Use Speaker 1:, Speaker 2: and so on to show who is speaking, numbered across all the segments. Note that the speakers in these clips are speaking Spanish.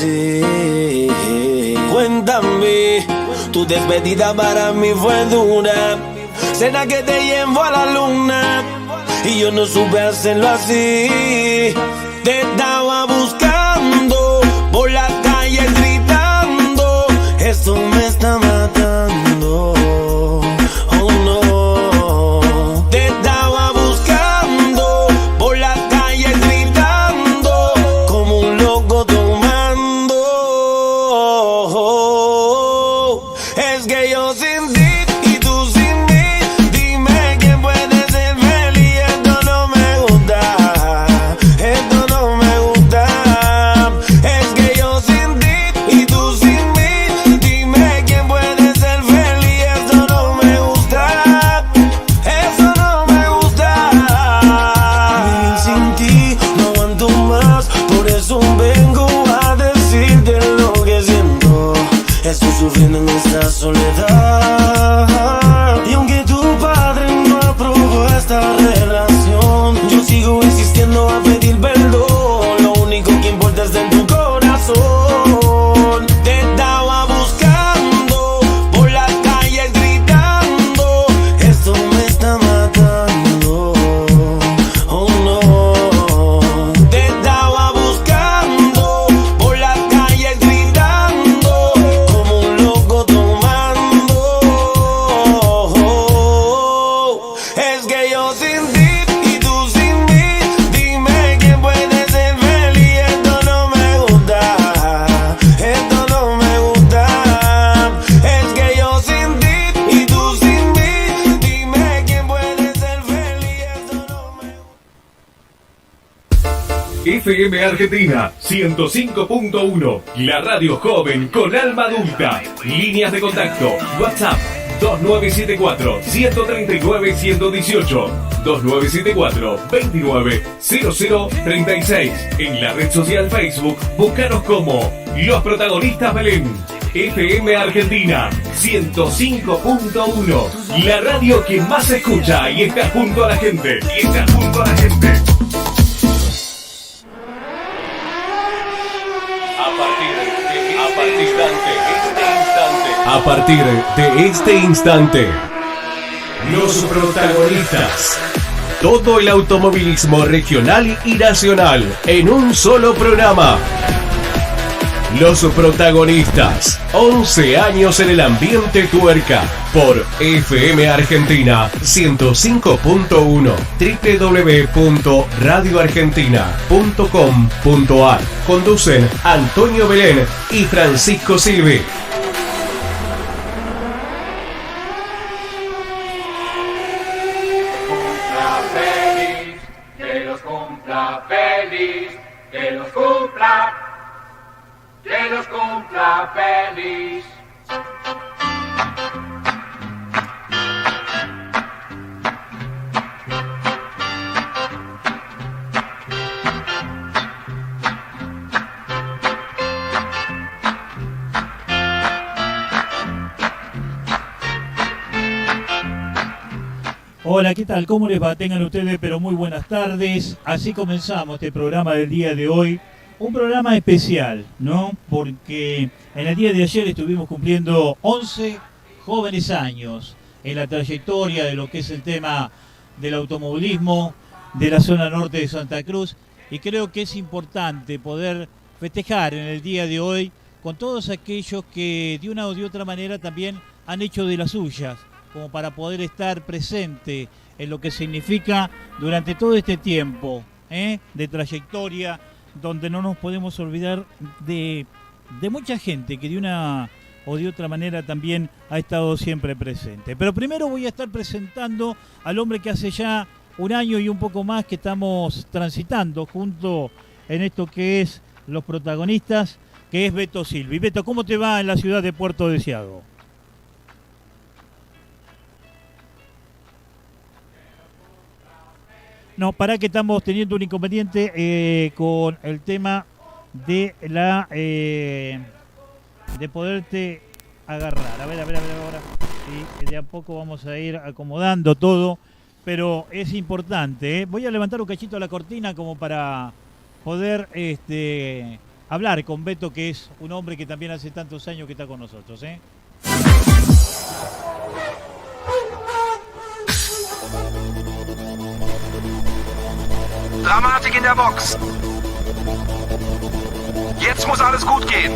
Speaker 1: así. Cuéntame, tu despedida para mí fue dura. Cena que te llevó a la luna y yo no supe hacerlo así. Te estaba buscando por las calles gritando, esto me está matando. Oh no. Te estaba buscando por las calles gritando como un loco tomando. Es que yo sin ti y tú sin mí, dime quién puede ser feliz. Esto no me gusta, esto no me gusta. Es que yo sin ti y tú sin mí, dime quién puede ser feliz. Esto no me gusta, eso no me gusta. Vivir sin ti no aguanto más, por eso vengo a decirte lo que siento. Estoy sufriendo en esta soledad. Y aunque tu padre no aprobó esta relación, yo sigo insistiendo a pedir perdón. Lo único que importa es en tu corazón. Te estaba buscando por las calles gritando, esto me está matando. Oh no. Te estaba buscando por las calles gritando como un loco tomando. Es que yo sin ti y tú sin mí, dime quién puede ser feliz. Esto no me gusta, esto no me gusta. Es que yo sin ti y tú sin mí, dime quién puede ser feliz. Esto no me gusta.
Speaker 2: FM Argentina 105.1, la radio joven con alma adulta. Líneas de contacto: WhatsApp 2974-139-118, 2974-290036. En la red social Facebook, búscanos como Los Protagonistas Belén. FM Argentina 105.1, la radio que más se escucha y está junto a la gente. A partir de este instante, los protagonistas. Todo el automovilismo regional y nacional en un solo programa. Los protagonistas. 11 años en el ambiente tuerca. Por FM Argentina 105.1, www.radioargentina.com.ar. Conducen Antonio Belén y Francisco Silvi.
Speaker 3: Que los cumpla feliz.
Speaker 4: Hola, ¿qué tal? ¿Cómo les va? Tengan ustedes, pero muy buenas tardes. Así comenzamos este programa del día de hoy. Un programa especial, ¿no? Porque en el día de ayer estuvimos cumpliendo 11 jóvenes años en la trayectoria de lo que es el tema del automovilismo de la zona norte de Santa Cruz. Y creo que es importante poder festejar en el día de hoy con todos aquellos que de una o de otra manera también han hecho de las suyas, como para poder estar presente en lo que significa durante todo este tiempo de trayectoria, donde no nos podemos olvidar de mucha gente que de una o de otra manera también ha estado siempre presente. Pero primero voy a estar presentando al hombre que hace ya un año y un poco más que estamos transitando junto en esto que es Los Protagonistas, que es Beto Silvi. Beto, ¿cómo te va en la ciudad de Puerto Deseado? No, para que estamos teniendo un inconveniente con el tema de la de poderte agarrar. A ver ahora. Sí, de a poco vamos a ir acomodando todo, pero es importante. Voy a levantar un cachito la cortina como para poder hablar con Beto, que es un hombre que también hace tantos años que está con nosotros, ¿eh?
Speaker 5: Dramatik in der Box. Jetzt muss alles gut gehen.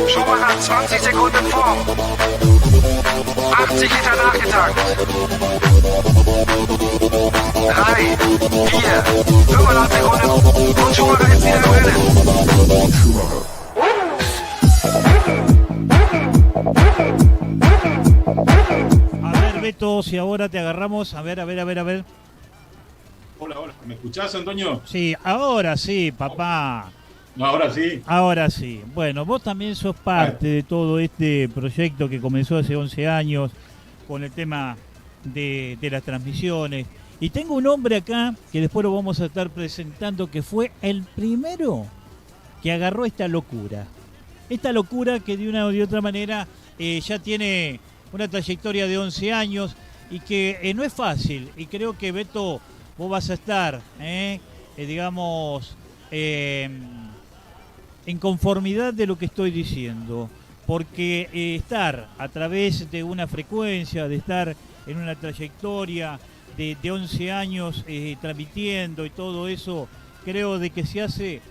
Speaker 5: Schumacher 20 Sekunden vor. 80 Liter nachgetankt. 3, 4, 5,5 Sekunden und Schumacher ist wieder im Rennen.
Speaker 4: A ver, Beto, si ahora te agarramos. A ver.
Speaker 6: Hola, ¿me escuchás, Antonio?
Speaker 4: Sí, ahora sí, papá.
Speaker 6: No, ahora sí.
Speaker 4: Ahora sí. Bueno, vos también sos parte de todo este proyecto que comenzó hace 11 años con el tema de las transmisiones. Y tengo un hombre acá que después lo vamos a estar presentando, que fue el primero que agarró esta locura. Esta locura que de una o de otra manera ya tiene una trayectoria de 11 años y que no es fácil. Y creo que, Beto, vos vas a estar, digamos, en conformidad de lo que estoy diciendo. Porque estar a través de una frecuencia, de estar en una trayectoria de 11 años transmitiendo y todo eso, creo de que se hace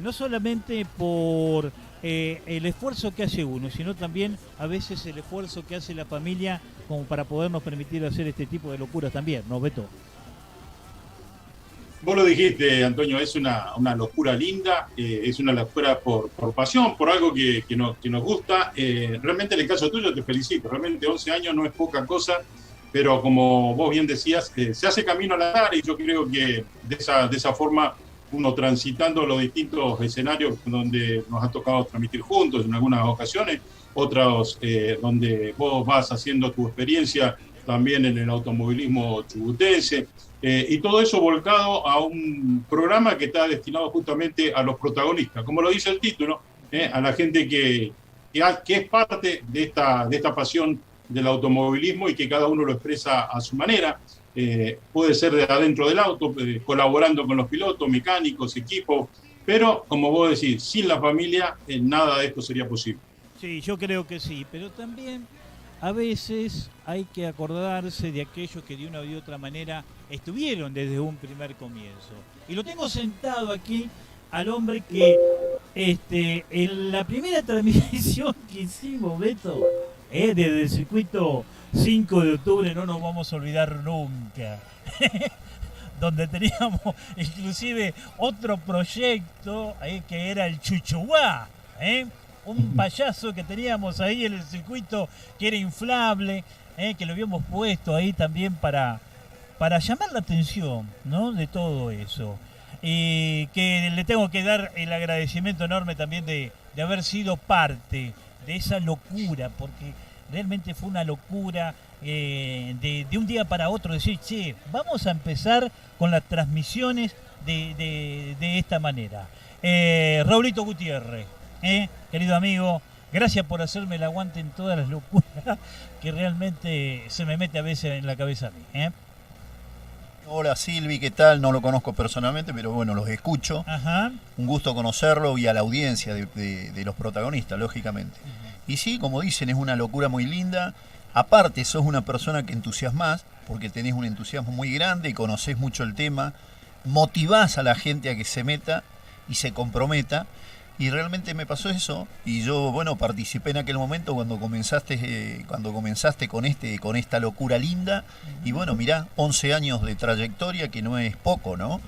Speaker 4: no solamente por el esfuerzo que hace uno, sino también a veces el esfuerzo que hace la familia como para podernos permitir hacer este tipo de locuras también, ¿no, Beto?
Speaker 6: Vos lo dijiste, Antonio, es una locura linda, es una locura por pasión, por algo que nos gusta. Realmente en el caso tuyo te felicito, realmente 11 años no es poca cosa, pero como vos bien decías, se hace camino al andar y yo creo que de esa forma uno transitando los distintos escenarios donde nos ha tocado transmitir juntos en algunas ocasiones, otros donde vos vas haciendo tu experiencia también en el automovilismo chubutense, y todo eso volcado a un programa que está destinado justamente a los protagonistas, como lo dice el título, a la gente que es parte de esta pasión del automovilismo y que cada uno lo expresa a su manera. Puede ser de adentro del auto, colaborando con los pilotos, mecánicos, equipos, pero como vos decís, sin la familia nada de esto sería posible.
Speaker 4: Sí, yo creo que sí, pero también a veces hay que acordarse de aquellos que de una u de otra manera estuvieron desde un primer comienzo. Y lo tengo sentado aquí al hombre que en la primera transmisión que hicimos, Beto, desde el circuito 5 de octubre, no nos vamos a olvidar nunca. Donde teníamos inclusive otro proyecto que era el Chuchuá, un payaso que teníamos ahí en el circuito que era inflable, que lo habíamos puesto ahí también para llamar la atención, ¿no?, de todo eso. Y que le tengo que dar el agradecimiento enorme también de haber sido parte de esa locura, porque realmente fue una locura de un día para otro decir, che, vamos a empezar con las transmisiones de esta manera. Raulito Gutiérrez, querido amigo, gracias por hacerme el aguante en todas las locuras que realmente se me mete a veces en la cabeza a mí.
Speaker 7: Hola Silvi, ¿qué tal? No lo conozco personalmente, pero bueno, los escucho.
Speaker 4: Ajá.
Speaker 7: Un gusto conocerlo y a la audiencia de los protagonistas, lógicamente. Y sí, como dicen, es una locura muy linda. Aparte, sos una persona que entusiasmás, porque tenés un entusiasmo muy grande y conocés mucho el tema. Motivás a la gente a que se meta y se comprometa. Y realmente me pasó eso. Y yo, bueno, participé en aquel momento cuando comenzaste con esta locura linda. Y bueno, mirá, 11 años de trayectoria, que no es poco, ¿no?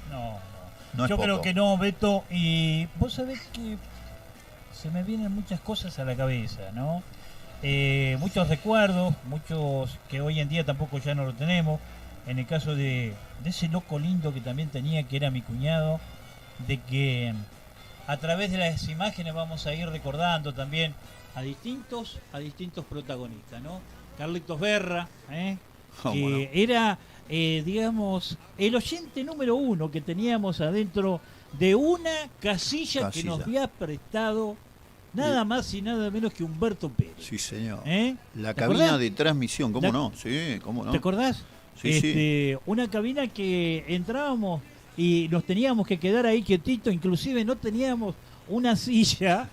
Speaker 7: No es
Speaker 4: Yo
Speaker 7: poco.
Speaker 4: creo que no, Beto. Y vos sabés que se me vienen muchas cosas a la cabeza, ¿no? Muchos recuerdos, muchos que hoy en día tampoco ya no lo tenemos. En el caso de ese loco lindo que también tenía, que era mi cuñado, de que a través de las imágenes vamos a ir recordando también a distintos protagonistas, ¿no? Carlitos Berra, que era, digamos, el oyente número 1 que teníamos adentro de una casilla que nos había prestado nada más y nada menos que Humberto Pérez.
Speaker 7: Sí, señor.
Speaker 4: ¿Eh?
Speaker 7: La
Speaker 4: ¿Te
Speaker 7: cabina
Speaker 4: acordás?
Speaker 7: de transmisión, ¿cómo no? Sí, ¿cómo no?
Speaker 4: ¿Te acordás?
Speaker 7: Sí,
Speaker 4: una cabina que entrábamos y nos teníamos que quedar ahí quietitos, inclusive no teníamos una silla.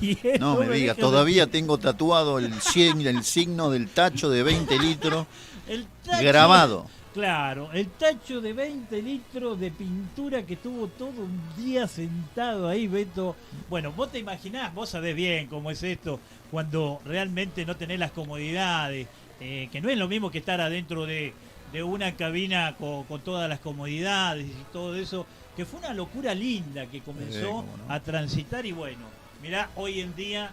Speaker 4: Y
Speaker 7: No me diga, todavía tengo tatuado el signo del tacho de 20 litros
Speaker 4: el tacho,
Speaker 7: grabado.
Speaker 4: Claro, el tacho de 20 litros de pintura que estuvo todo un día sentado ahí, Beto. Bueno, vos te imaginás, vos sabés bien cómo es esto, cuando realmente no tenés las comodidades, que no es lo mismo que estar adentro de una cabina con todas las comodidades y todo eso, que fue una locura linda que comenzó
Speaker 7: cómo no.
Speaker 4: a transitar. Y bueno, mirá, hoy en día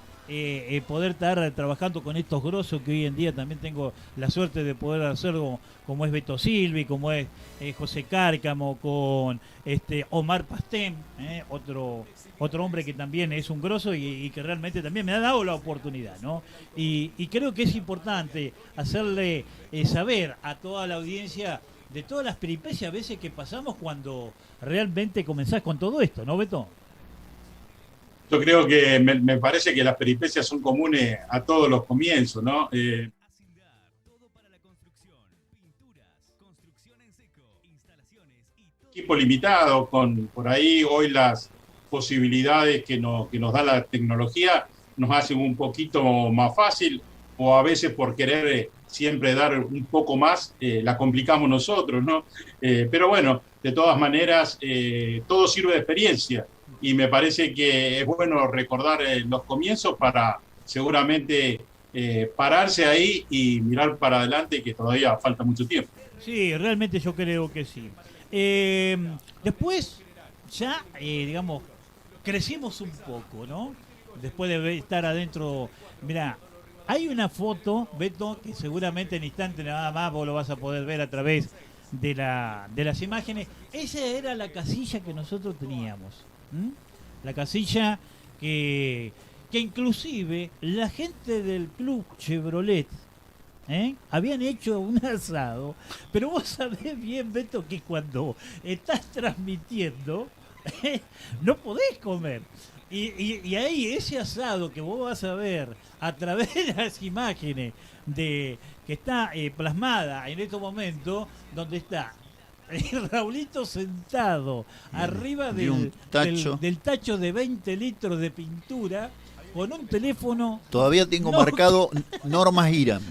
Speaker 4: poder estar trabajando con estos grosos que hoy en día también tengo la suerte de poder hacerlo, como es Beto Silvi, como es José Cárcamo, con Omar Pastén, otro hombre que también es un grosso y que realmente también me ha dado la oportunidad, ¿no? Y creo que es importante hacerle saber a toda la audiencia de todas las peripecias a veces que pasamos cuando realmente comenzás con todo esto, ¿no, Beto?
Speaker 6: Yo creo que me parece que las peripecias son comunes a todos los comienzos, ¿no? Equipo limitado, con por ahí hoy las posibilidades que nos da la tecnología nos hacen un poquito más fácil, o a veces por querer siempre dar un poco más, la complicamos nosotros, ¿no? Pero bueno, de todas maneras, todo sirve de experiencia. Y me parece que es bueno recordar los comienzos para seguramente pararse ahí y mirar para adelante, que todavía falta mucho tiempo.
Speaker 4: Sí, realmente yo creo que sí. Después ya, digamos, crecimos un poco, ¿no? Después de estar adentro, mirá, hay una foto, Beto, que seguramente en instante nada más vos lo vas a poder ver a través de las imágenes. Esa era la casilla que nosotros teníamos. La casilla que inclusive la gente del club Chevrolet habían hecho un asado, pero vos sabés bien, Beto, que cuando estás transmitiendo no podés comer. Y ahí ese asado que vos vas a ver a través de las imágenes que está plasmada en estos momentos, donde está Raulito sentado arriba del tacho de 20 litros de pintura con un teléfono.
Speaker 7: Todavía tengo marcado Normas Irán,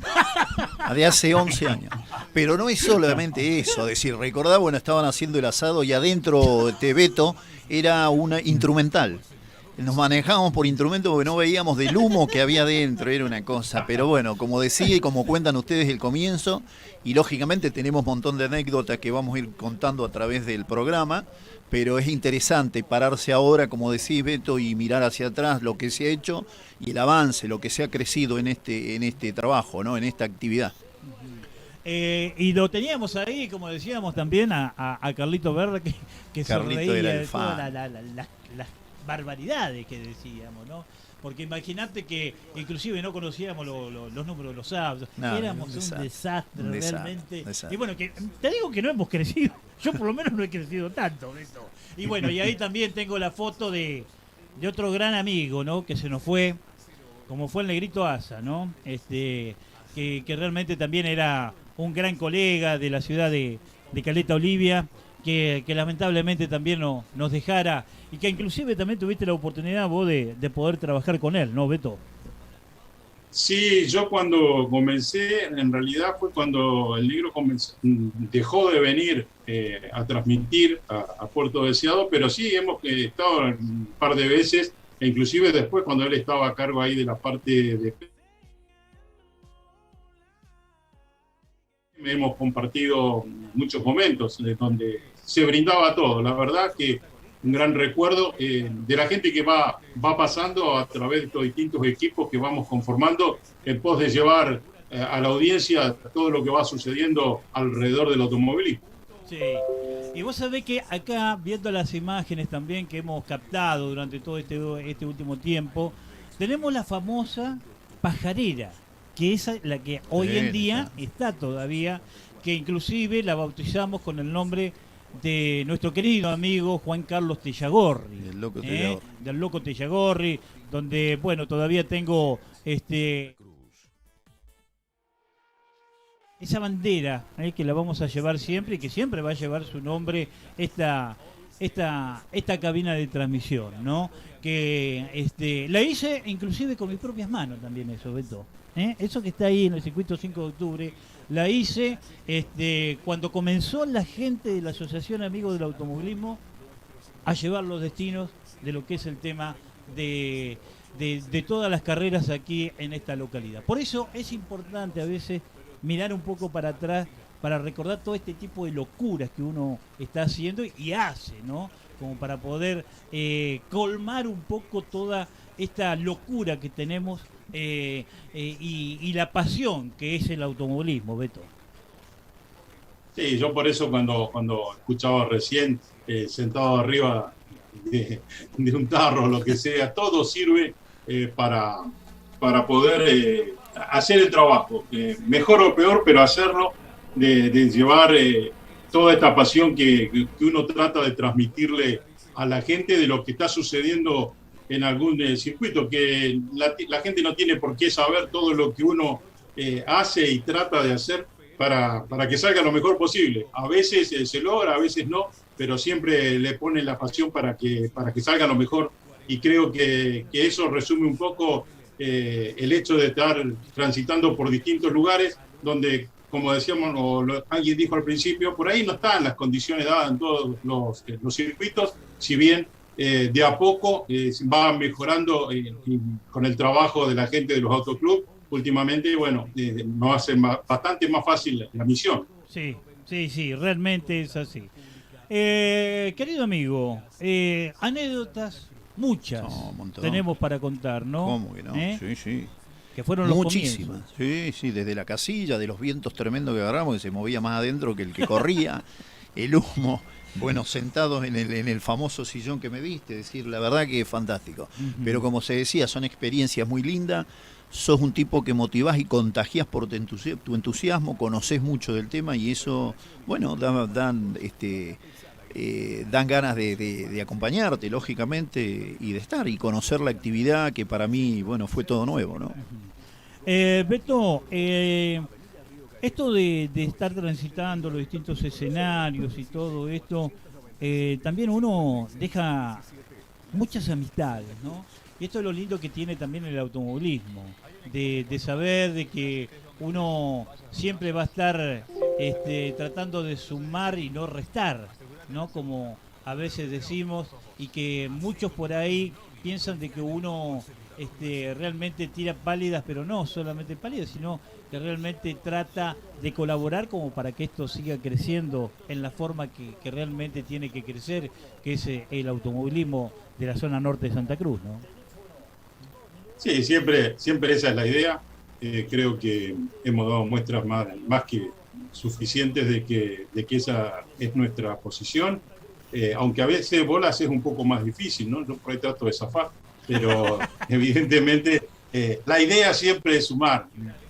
Speaker 7: de hace 11 años. Pero no es solamente eso, es decir, recordá, bueno, estaban haciendo el asado y adentro de Beto era una instrumental. Nos manejábamos por instrumento porque no veíamos del humo que había dentro, era una cosa. Pero bueno, como decía y como cuentan ustedes el comienzo, y lógicamente tenemos un montón de anécdotas que vamos a ir contando a través del programa, pero es interesante pararse ahora, como decís, Beto, y mirar hacia atrás lo que se ha hecho y el avance, lo que se ha crecido en este trabajo, ¿no? En esta actividad.
Speaker 4: Y lo teníamos ahí, como decíamos también, a Carlito Verde, que se
Speaker 7: Carlito
Speaker 4: reía
Speaker 7: era el
Speaker 4: de
Speaker 7: fan.
Speaker 4: todas las barbaridades que decíamos, ¿no? Porque imagínate que inclusive no conocíamos los números de los autos,
Speaker 7: No,
Speaker 4: éramos
Speaker 7: un
Speaker 4: un
Speaker 7: desastre,
Speaker 4: desastre
Speaker 7: un desastre,
Speaker 4: realmente.
Speaker 7: desastre.
Speaker 4: Y bueno, que te digo que no hemos crecido, yo por lo menos no he crecido tanto, Beto. Y bueno, y ahí también tengo la foto de otro gran amigo, ¿no? Que se nos fue, como fue el Negrito Asa, ¿no? Que realmente también era un gran colega de la ciudad de Caleta Olivia, que lamentablemente también nos dejara, y que inclusive también tuviste la oportunidad vos de poder trabajar con él, ¿no, Beto?
Speaker 6: Sí, yo cuando comencé, en realidad fue cuando el Negro dejó de venir a transmitir a Puerto Deseado, pero sí hemos estado un par de veces, e inclusive después cuando él estaba a cargo ahí de la parte de... Hemos compartido muchos momentos donde se brindaba todo. La verdad que un gran recuerdo de la gente que va pasando a través de estos distintos equipos que vamos conformando en pos de llevar a la audiencia todo lo que va sucediendo alrededor del automovilismo.
Speaker 4: Sí. Y vos sabés que acá, viendo las imágenes también que hemos captado durante todo este último tiempo, tenemos la famosa pajarera, que es la que hoy en día está todavía, que inclusive la bautizamos con el nombre de nuestro querido amigo Juan Carlos Tellagorri,
Speaker 7: El Loco Tellagorri.
Speaker 4: del Loco Tellagorri, donde, bueno, todavía tengo esa bandera que la vamos a llevar siempre y que siempre va a llevar su nombre esta cabina de transmisión, ¿no? Que la hice inclusive con mis propias manos también eso, Beto. Eso que está ahí en el circuito 5 de octubre, la hice cuando comenzó la gente de la Asociación Amigos del Automovilismo a llevar los destinos de lo que es el tema de todas las carreras aquí en esta localidad. Por eso es importante a veces mirar un poco para atrás para recordar todo este tipo de locuras que uno está haciendo y hace, ¿no? Como para poder colmar un poco toda esta locura que tenemos y la pasión que es el automovilismo, Beto.
Speaker 6: Sí, yo por eso cuando escuchaba recién, sentado arriba de un tarro, lo que sea, todo sirve para poder hacer el trabajo, mejor o peor, pero hacerlo, de llevar toda esta pasión que uno trata de transmitirle a la gente de lo que está sucediendo en algún circuito, que la gente no tiene por qué saber todo lo que uno hace y trata de hacer para que salga lo mejor posible. A veces se logra, a veces no, pero siempre le ponen la pasión para que salga lo mejor, y creo que eso resume un poco el hecho de estar transitando por distintos lugares donde, como decíamos, alguien dijo al principio, por ahí no están las condiciones dadas en todos los circuitos, si bien de a poco va mejorando con el trabajo de la gente de los autoclubs. Últimamente, bueno, nos hace bastante más fácil la misión.
Speaker 4: Sí, realmente es así. Querido amigo, anécdotas muchas tenemos para contar, ¿no?
Speaker 7: ¿Cómo que no? Sí.
Speaker 4: Que fueron los
Speaker 7: muchísimas.
Speaker 4: comienzos.
Speaker 7: Sí, desde la casilla, de los vientos tremendos que agarramos, que se movía más adentro que el que corría, el humo, bueno, sentados en el famoso sillón que me diste, decir, la verdad que es fantástico. Pero como se decía, son experiencias muy lindas, sos un tipo que motivás y contagiás por tu entusiasmo, conocés mucho del tema y eso, bueno, dan ganas de acompañarte, lógicamente, y de estar y conocer la actividad que para mí, bueno, fue todo nuevo, ¿no?
Speaker 4: Beto, esto de estar transitando los distintos escenarios y todo esto, también uno deja muchas amistades, ¿no? Y esto es lo lindo que tiene también el automovilismo, de saber de que uno siempre va a estar tratando de sumar y no restar, ¿no? Como a veces decimos, y que muchos por ahí piensan de que uno realmente tira pálidas, pero no solamente pálidas, sino que realmente trata de colaborar como para que esto siga creciendo en la forma que realmente tiene que crecer, que es el automovilismo de la zona norte de Santa Cruz, ¿no?
Speaker 6: Sí, siempre esa es la idea. Creo que hemos dado muestras más que suficientes de que esa es nuestra posición, aunque a veces vos la haces un poco más difícil, ¿no? Yo por ahí trato de zafar, pero evidentemente la idea siempre es sumar.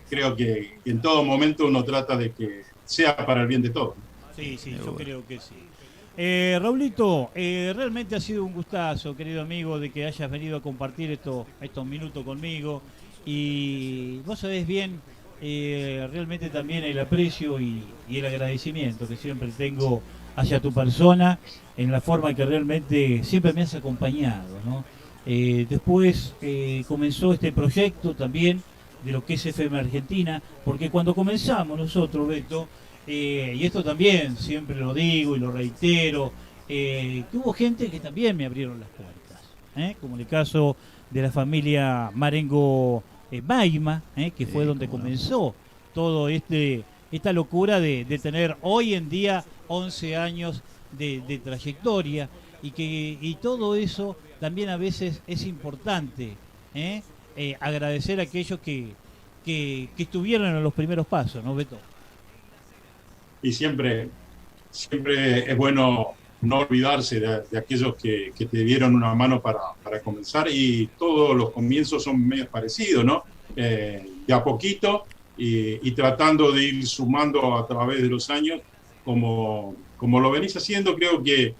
Speaker 6: Creo que en todo momento uno trata de que sea para el bien de todos.
Speaker 4: Sí, yo creo que sí. Raulito, realmente ha sido un gustazo, querido amigo, de que hayas venido a compartir estos minutos conmigo, y vos sabés bien realmente también el aprecio y el agradecimiento que siempre tengo hacia tu persona, en la forma que realmente siempre me has acompañado, ¿no? Después comenzó este proyecto también de lo que es FM Argentina, porque cuando comenzamos nosotros, Beto, y esto también siempre lo digo y lo reitero, que hubo gente que también me abrieron las puertas, como en el caso de la familia Marengo Baima, que fue donde comenzó todo esta locura de tener hoy en día 11 años de trayectoria, y todo eso también a veces es importante, agradecer a aquellos que estuvieron en los primeros pasos, ¿no, Beto?
Speaker 6: Y siempre es bueno no olvidarse de aquellos que te dieron una mano para comenzar, y todos los comienzos son medio parecidos, ¿no? De a poquito y tratando de ir sumando a través de los años, como lo venís haciendo, creo que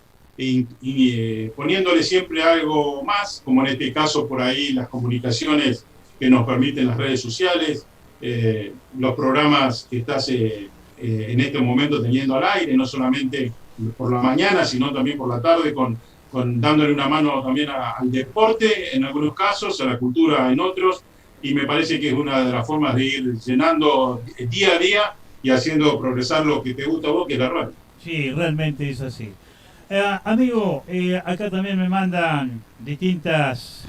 Speaker 6: poniéndole siempre algo más, como en este caso por ahí las comunicaciones que nos permiten las redes sociales, los programas que estás en este momento teniendo al aire, no solamente por la mañana, sino también por la tarde, dándole una mano también al deporte en algunos casos, a la cultura en otros, y me parece que es una de las formas de ir llenando día a día y haciendo progresar lo que te gusta a vos, que es la radio.
Speaker 4: Sí, realmente es así. Amigo, acá también me mandan distintas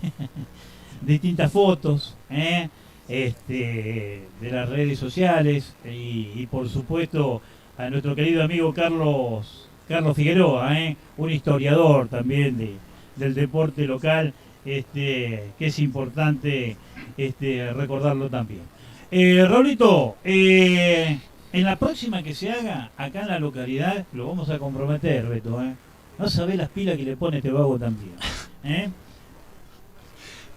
Speaker 4: fotos de las redes sociales y por supuesto a nuestro querido amigo Carlos Figueroa, un historiador también del deporte local, que es importante recordarlo también. Raulito, en la próxima que se haga acá en la localidad lo vamos a comprometer, Beto. No sabés las pilas que le pone este vago también.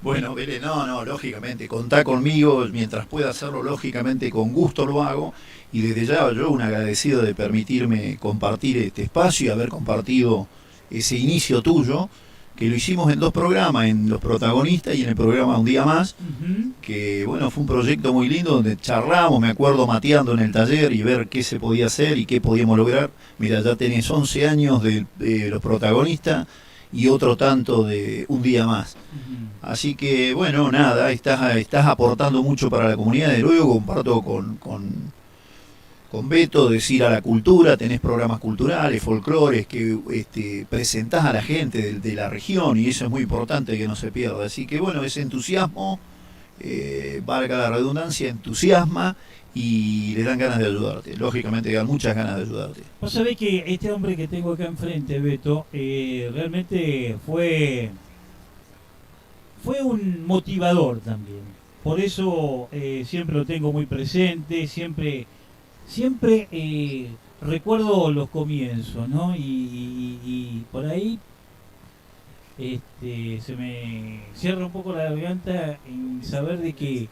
Speaker 7: Bueno, Belén, no, lógicamente, contá conmigo, mientras pueda hacerlo, lógicamente, con gusto lo hago, y desde ya yo un agradecido de permitirme compartir este espacio y haber compartido ese inicio tuyo, que lo hicimos en 2 programas, en Los Protagonistas y en el programa Un Día Más, que bueno, fue un proyecto muy lindo donde charlamos, me acuerdo mateando en el taller y ver qué se podía hacer y qué podíamos lograr. Mira, ya tenés 11 años de Los Protagonistas y otro tanto de Un Día Más. Así que bueno, nada, estás aportando mucho para la comunidad, de luego comparto con Beto, decir a la cultura, tenés programas culturales, folclores que presentás a la gente de la región y eso es muy importante que no se pierda. Así que bueno, ese entusiasmo, valga la redundancia, entusiasma y le dan ganas de ayudarte. Lógicamente le dan muchas ganas de ayudarte.
Speaker 4: Vos sabés que este hombre que tengo acá enfrente, Beto, realmente fue un motivador también. Por eso siempre lo tengo muy presente, siempre recuerdo los comienzos, ¿no? Y por ahí se me cierra un poco la garganta en saber de que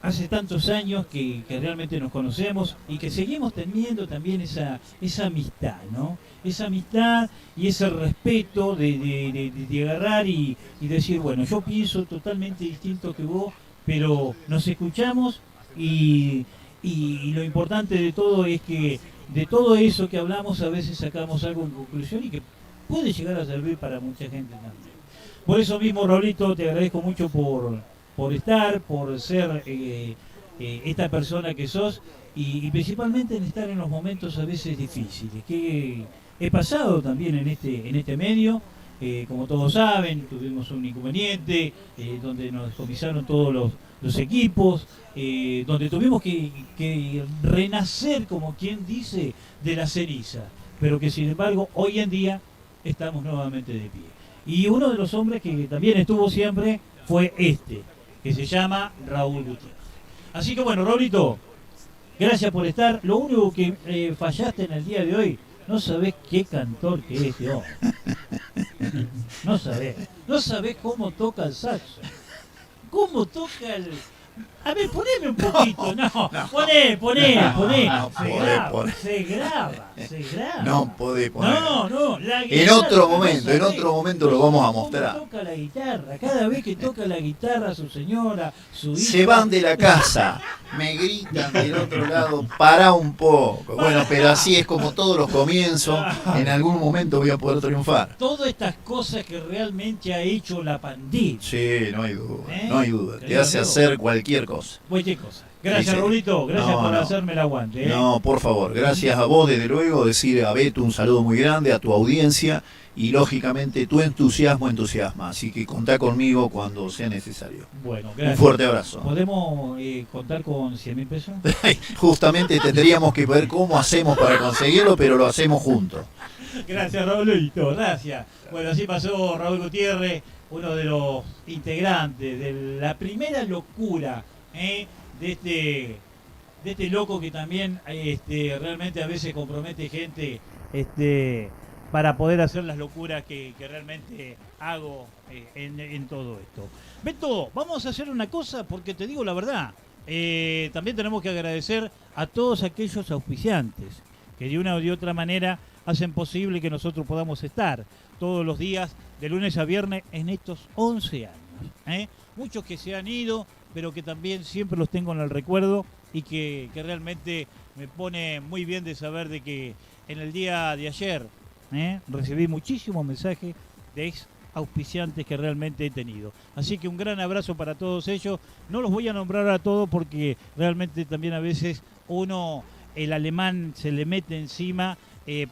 Speaker 4: hace tantos años que realmente nos conocemos y que seguimos teniendo también esa amistad, ¿no? Esa amistad y ese respeto de agarrar y decir, bueno, yo pienso totalmente distinto que vos, pero nos escuchamos y lo importante de todo es que de todo eso que hablamos a veces sacamos algo en conclusión y que puede llegar a servir para mucha gente también. Por eso mismo, Raulito, te agradezco mucho por estar, por ser esta persona que sos y principalmente en estar en los momentos a veces difíciles, que he pasado también en este medio. Como todos saben, tuvimos un inconveniente donde nos descomisaron todos los equipos, donde tuvimos que renacer, como quien dice, de la ceniza, pero que sin embargo hoy en día estamos nuevamente de pie. Y uno de los hombres que también estuvo siempre fue que se llama Raúl Gutiérrez. Así que bueno, Raulito, gracias por estar. Lo único que fallaste en el día de hoy, no sabés qué cantor que es este hombre. No sabés cómo toca el saxo. ¿Cómo toca el...? A ver, poneme un poquito. No, poné. Se graba.
Speaker 7: No podés poner.
Speaker 4: No, la guitarra.
Speaker 7: En otro momento lo vamos a mostrar.
Speaker 4: Toca la guitarra. Cada vez que toca la guitarra su señora, su hija...
Speaker 7: Se van de la casa, me gritan del otro lado, pará un poco. Bueno, pero así es como todos los comienzos, en algún momento voy a poder triunfar.
Speaker 4: Todas estas cosas que realmente ha hecho la pandilla.
Speaker 7: Sí, no hay duda. Te hace hacer cualquier cosa.
Speaker 4: Cualquier cosa. Gracias,
Speaker 7: Sí.
Speaker 4: Raulito, gracias por hacerme el aguante.
Speaker 7: No, por favor, gracias a vos, desde luego, decir a Beto un saludo muy grande, a tu audiencia, y lógicamente tu entusiasmo entusiasma, así que contá conmigo cuando sea necesario.
Speaker 4: Bueno, gracias.
Speaker 7: Un fuerte abrazo.
Speaker 4: ¿Podemos contar con 100.000 pesos?
Speaker 7: Justamente tendríamos que ver cómo hacemos para conseguirlo, pero lo hacemos juntos.
Speaker 4: Gracias, Raulito, gracias. Bueno, así pasó Raúl Gutiérrez, uno de los integrantes de la primera locura de este loco que también realmente a veces compromete gente para poder hacer las locuras que realmente hago en todo esto. Beto, vamos a hacer una cosa porque te digo la verdad, también tenemos que agradecer a todos aquellos auspiciantes que de una o de otra manera hacen posible que nosotros podamos estar todos los días de lunes a viernes en estos 11 años. Muchos que se han ido, pero que también siempre los tengo en el recuerdo y que realmente me pone muy bien de saber de que en el día de ayer recibí muchísimos mensajes de ex auspiciantes que realmente he tenido. Así que un gran abrazo para todos ellos. No los voy a nombrar a todos porque realmente también a veces el alemán se le mete encima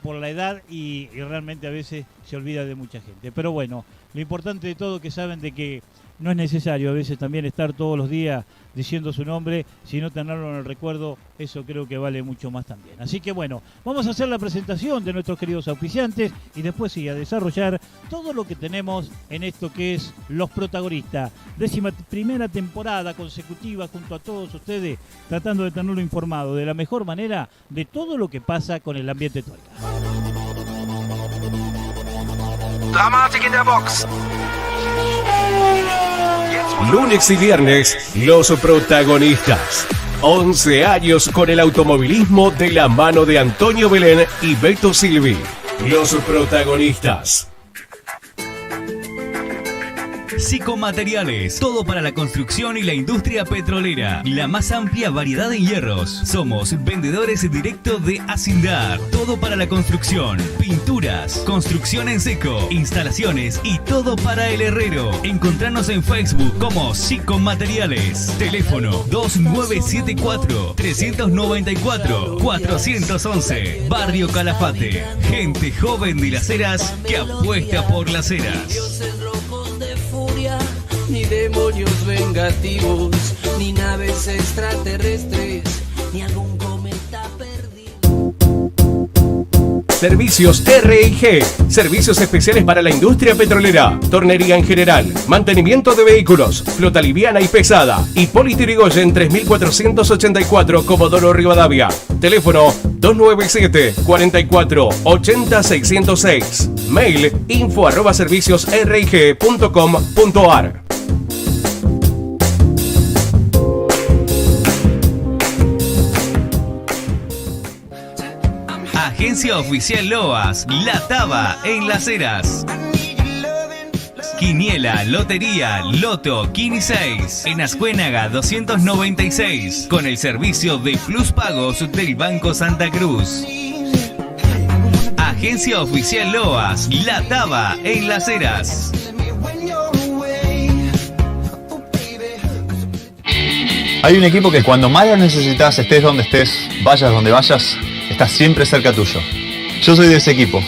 Speaker 4: por la edad y realmente a veces se olvida de mucha gente. Pero bueno, lo importante de todo que saben de que no es necesario a veces también estar todos los días diciendo su nombre, sino tenerlo en el recuerdo, eso creo que vale mucho más también. Así que bueno, vamos a hacer la presentación de nuestros queridos auspiciantes y después sí, a desarrollar todo lo que tenemos en esto que es Los Protagonistas. 11ª temporada consecutiva junto a todos ustedes, tratando de tenerlo informado de la mejor manera de todo lo que pasa con el ambiente Tolca.
Speaker 5: Dramatik in der Box.
Speaker 2: Lunes y viernes, Los Protagonistas. 11 años con el automovilismo de la mano de Antonio Belén y Beto Silvi. Los Protagonistas.
Speaker 8: Psicomateriales, todo para la construcción y la industria petrolera. La más amplia variedad en hierros. Somos vendedores directos de Acindar. Todo para la construcción, pinturas, construcción en seco, instalaciones y todo para el herrero. Encontrarnos en Facebook como Psicomateriales. Teléfono 2974-394-411. Barrio Calafate. Gente joven de Las Heras que apuesta por Las Heras.
Speaker 9: Ni demonios vengativos, ni naves extraterrestres, ni algún cometa perdido.
Speaker 2: Servicios R&G, servicios especiales para la industria petrolera, tornería en general, mantenimiento de vehículos, flota liviana y pesada. Hipólito Yrigoyen 3484, Comodoro Rivadavia. Teléfono 297-44-80-606. Mail info@serviciosrg.com.ar.
Speaker 8: Agencia Oficial Loas, La Taba, en Las Heras. Quiniela, Lotería, Loto, Quini 6, en Ascuénaga 296, con el servicio de Plus Pagos del Banco Santa Cruz. Agencia Oficial Loas, La Taba, en Las Heras.
Speaker 10: Hay un equipo que cuando más lo necesitas, estés donde estés, vayas donde vayas, está siempre cerca tuyo. Yo soy de ese equipo.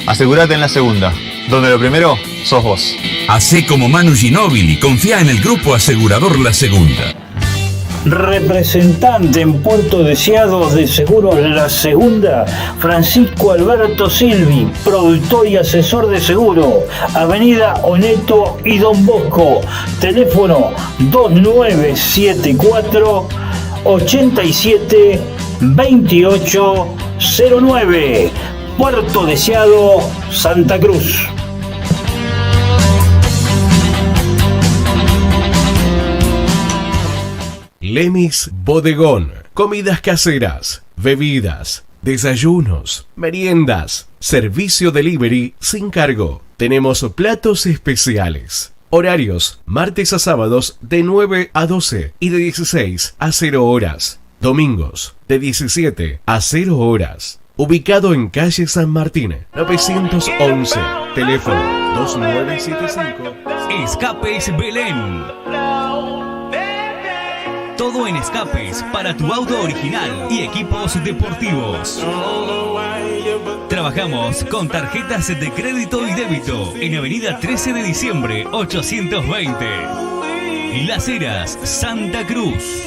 Speaker 10: Asegúrate en la segunda, donde lo primero sos vos.
Speaker 11: Hacé como Manu Ginóbili y confía en el grupo asegurador La Segunda.
Speaker 12: Representante en Puerto Deseado de Seguros La Segunda, Francisco Alberto Silvi, productor y asesor de seguro, Avenida Oneto y Don Bosco, teléfono 2974 87 2809, Puerto Deseado, Santa Cruz.
Speaker 2: Lemis Bodegón, comidas caseras, bebidas, desayunos, meriendas, servicio delivery sin cargo. Tenemos platos especiales. Horarios, martes a sábados de 9 a 12 y de 16 a 0 horas. Domingos, de 17 a 0 horas. Ubicado en calle San Martín, 911. Teléfono 2975.
Speaker 8: Escapes Belén. Todo en escapes para tu auto original y equipos deportivos. Trabajamos con tarjetas de crédito y débito en Avenida 13 de Diciembre 820. Las Heras, Santa Cruz.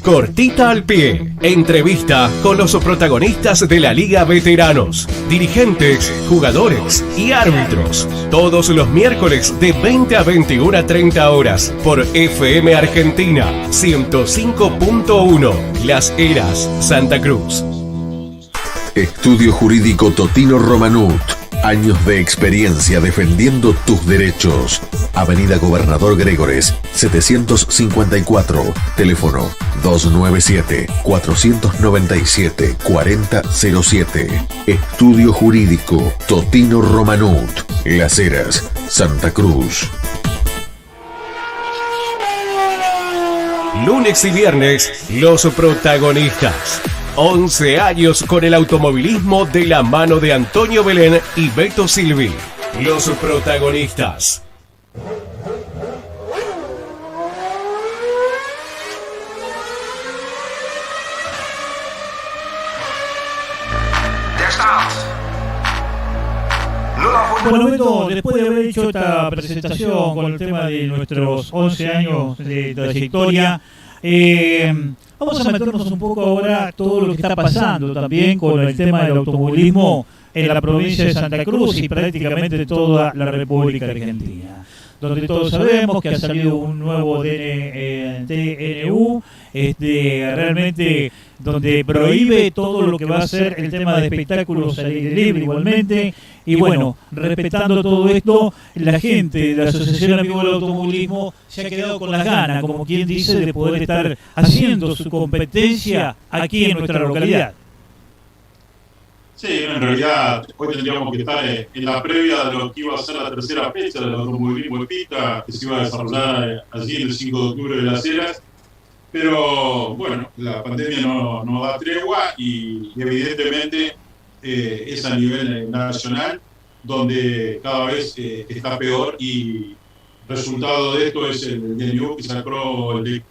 Speaker 2: Cortita al pie. Entrevista con los protagonistas de la Liga Veteranos, dirigentes, jugadores y árbitros. Todos los miércoles de 20 a 21:30 horas por FM Argentina 105.1. Las Heras, Santa Cruz.
Speaker 11: Estudio Jurídico Totino Romanut.
Speaker 13: Años de experiencia defendiendo tus derechos. Avenida Gobernador Gregores, 754. Teléfono 297-497-4007. Estudio Jurídico Totino Romanut. Las Heras, Santa Cruz.
Speaker 2: Lunes y viernes, los protagonistas. 11 años con el automovilismo de la mano de Antonio Belén y Beto Silvi. Los protagonistas.
Speaker 4: Bueno, Beto, después de haber hecho esta presentación con el tema de nuestros 11 años de trayectoria, vamos a meternos un poco ahora todo lo que está pasando también con el tema del automovilismo en la provincia de Santa Cruz y prácticamente toda la República Argentina, donde todos sabemos que ha salido un nuevo DNU, realmente donde prohíbe todo lo que va a ser el tema de espectáculos al aire libre igualmente. Y bueno, respetando todo esto, la gente de la Asociación Amigos del Automovilismo se ha quedado con las ganas, como quien dice, de poder estar haciendo su competencia aquí en nuestra localidad.
Speaker 6: Sí, en realidad hoy tendríamos que estar en la previa de lo que iba a ser la tercera fecha del automovilismo de pista, que se iba a desarrollar allí el 5 de octubre de Las Heras. Pero bueno, la pandemia no da tregua y evidentemente es a nivel nacional donde cada vez está peor, y resultado de esto es el DNU que sacó el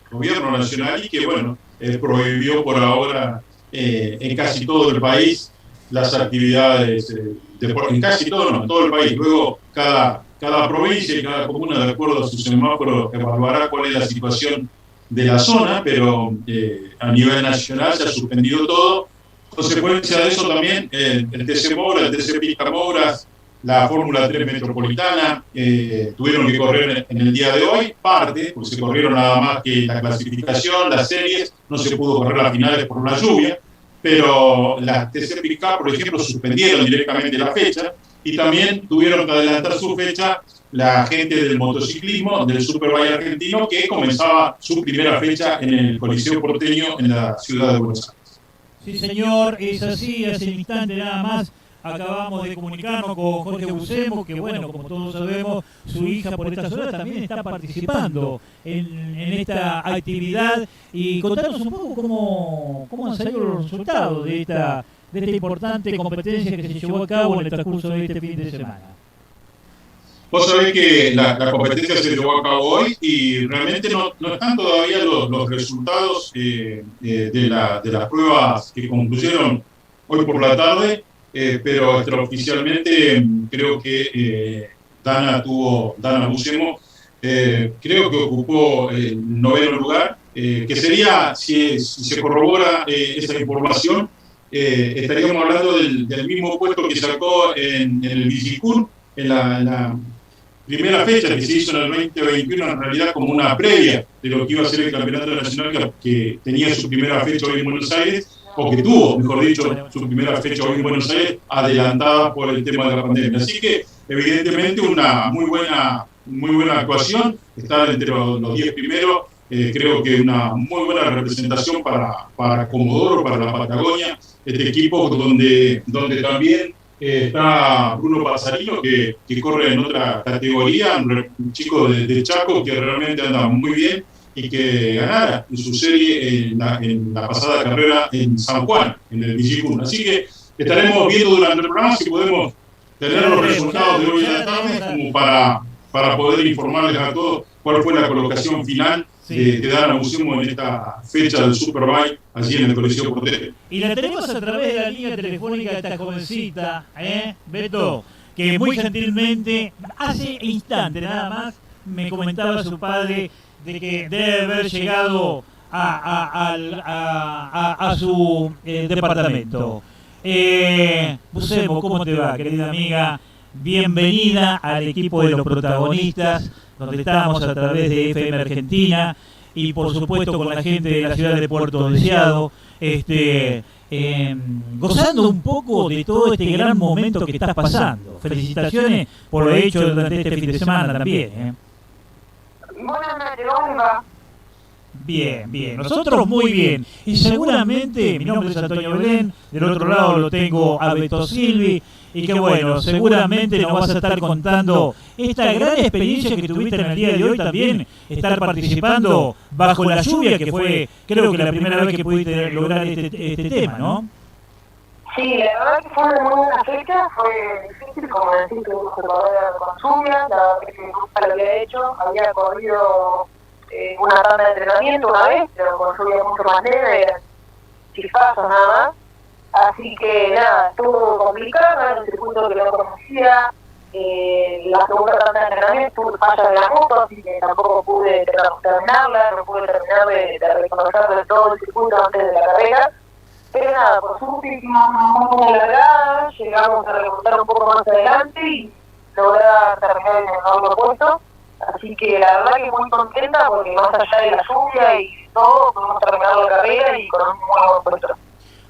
Speaker 6: gobierno nacional y que bueno, prohibió por ahora en casi todo el país las actividades, en casi todo, no, en todo el país. Luego cada provincia y cada comuna, de acuerdo a su semáforo, evaluará cuál es la situación de la zona, pero a nivel nacional se ha suspendido todo. Consecuencia de eso también el TC Moura, el TC Pista Mouras, la Fórmula 3 Metropolitana tuvieron que correr en el día de hoy, parte, porque se corrieron nada más que la clasificación, las series, no se pudo correr las finales por la lluvia, pero las TC Pista, por ejemplo, suspendieron directamente la fecha y también tuvieron que adelantar su fecha la gente del motociclismo, del Superbike argentino, que comenzaba su primera fecha en el Coliseo Porteño en la ciudad de Buenos Aires.
Speaker 4: Sí, señor, es así. Hace un instante nada más acabamos de comunicarnos con Jorge Bucemo, que bueno, como todos sabemos, su hija por estas horas también está participando en esta actividad. Y contanos un poco cómo han salido los resultados de esta importante competencia que se llevó a cabo en el transcurso de este fin de semana.
Speaker 6: Vos sabés que la competencia se llevó a cabo hoy y realmente no están todavía los resultados de las pruebas que concluyeron hoy por la tarde, pero extraoficialmente creo que Dana Bucemo, creo que ocupó el 9º lugar, que sería, si se corrobora esa información, estaríamos hablando del mismo puesto que sacó en el Vigicur, en la primera fecha que se hizo en el 2021, en realidad como una previa de lo que iba a ser el campeonato nacional, que tenía su primera fecha hoy en Buenos Aires, o que tuvo, mejor dicho, su primera fecha hoy en Buenos Aires, adelantada por el tema de la pandemia. Así que, evidentemente, una muy buena actuación, estar entre los 10 primeros, creo que una muy buena representación para Comodoro, para la Patagonia, este equipo donde también está Bruno Pasarino, que corre en otra categoría, un chico de Chaco que realmente anda muy bien y que ganara en su serie en la pasada carrera en San Juan, en el Vigicur. Así que estaremos viendo durante el programa si podemos tener los resultados de hoy a la tarde como para poder informarles a todos cuál fue la colocación final de Dana Bucemo en esta fecha del Superbike allí en el Coliseo Porteño.
Speaker 4: Y la tenemos a través de la línea telefónica de esta jovencita, Beto, que muy gentilmente, hace instante nada más, me comentaba su padre de que debe haber llegado a su departamento. Bucemo, ¿cómo te va, querida amiga? Bienvenida al equipo de los protagonistas, donde estamos a través de FM Argentina. y por supuesto con la gente de la ciudad de Puerto Deseado, gozando un poco de todo este gran momento que estás pasando. Felicitaciones por lo hecho durante este fin de semana también.
Speaker 14: Buenas noches, ¿cómo va?
Speaker 4: Bien, bien. Nosotros muy bien. Y seguramente, mi nombre es Antonio Belén, del otro lado lo tengo a Beto Silvi, y que bueno, seguramente nos vas a estar contando esta gran experiencia que tuviste en el día de hoy también, estar participando bajo la lluvia, que fue, creo que la primera vez que pudiste lograr este tema, ¿no?
Speaker 14: Sí, la verdad que fue una muy buena fecha, fue difícil, como decir que se correr con lluvia, la verdad que nunca lo había hecho, había corrido una tanda de entrenamiento una vez, pero con lluvia mucho más leve, eran chispazos nada más. Así que nada, estuvo complicado, era un circuito que no conocía, la segunda tanda de entrenamiento tuve falla de la moto, así que tampoco pude terminarla, no pude terminar de reconocer de todo el circuito antes de la carrera. Pero nada, por suerte hicimos una muy buena largada, llegamos a remontar un poco más adelante y lograr terminar en el noveno puesto. Así que la verdad que muy contenta porque más allá de la lluvia y todo, pudimos terminar la carrera y con un muy buen puesto.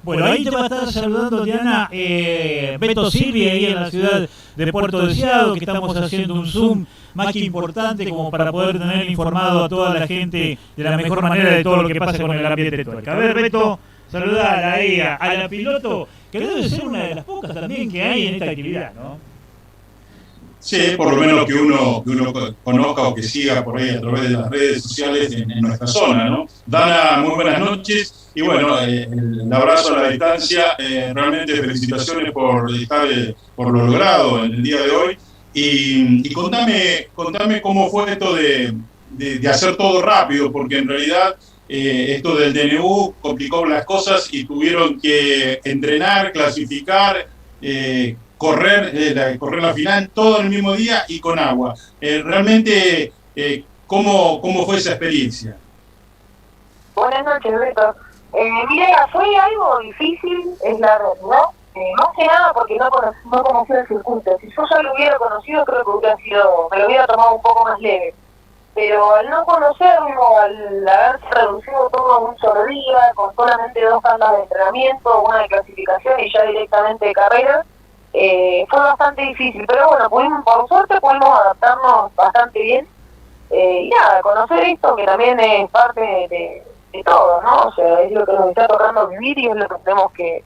Speaker 4: Bueno, ahí te va a estar saludando, Diana, Beto Silvi, ahí en la ciudad de Puerto Deseado, que estamos haciendo un Zoom más que importante como para poder tener informado a toda la gente de la mejor manera de todo lo que pasa con el ambiente de tuerca. A ver, Beto, saludar ahí a la piloto, que debe ser una de las pocas también que hay en esta actividad, ¿no?
Speaker 6: Sí, por lo menos que uno conozca o que siga por ahí a través de las redes sociales en nuestra zona, ¿no? Dana, muy buenas noches. Y bueno, el abrazo a la distancia. Realmente felicitaciones por estar, por lo logrado en el día de hoy. Y contame cómo fue esto de hacer todo rápido, porque en realidad esto del DNU complicó las cosas y tuvieron que entrenar, clasificar, correr la final todo el mismo día y con agua. Realmente, ¿cómo fue esa experiencia?
Speaker 14: Buenas noches, Beto. Mira, fue algo difícil, es la realidad. Más que nada porque no conocía el circuito. Si yo ya lo hubiera conocido, creo que me lo hubiera tomado un poco más leve. Pero al no conocerlo, al haberse reducido todo a un solo día, con solamente 2 tandas de entrenamiento, una de clasificación y ya directamente de carrera, fue bastante difícil. Pero bueno, por suerte pudimos adaptarnos bastante bien. Y nada, conocer esto que también es parte de todo, ¿no? O sea, es lo que nos está tocando vivir y es lo que tenemos que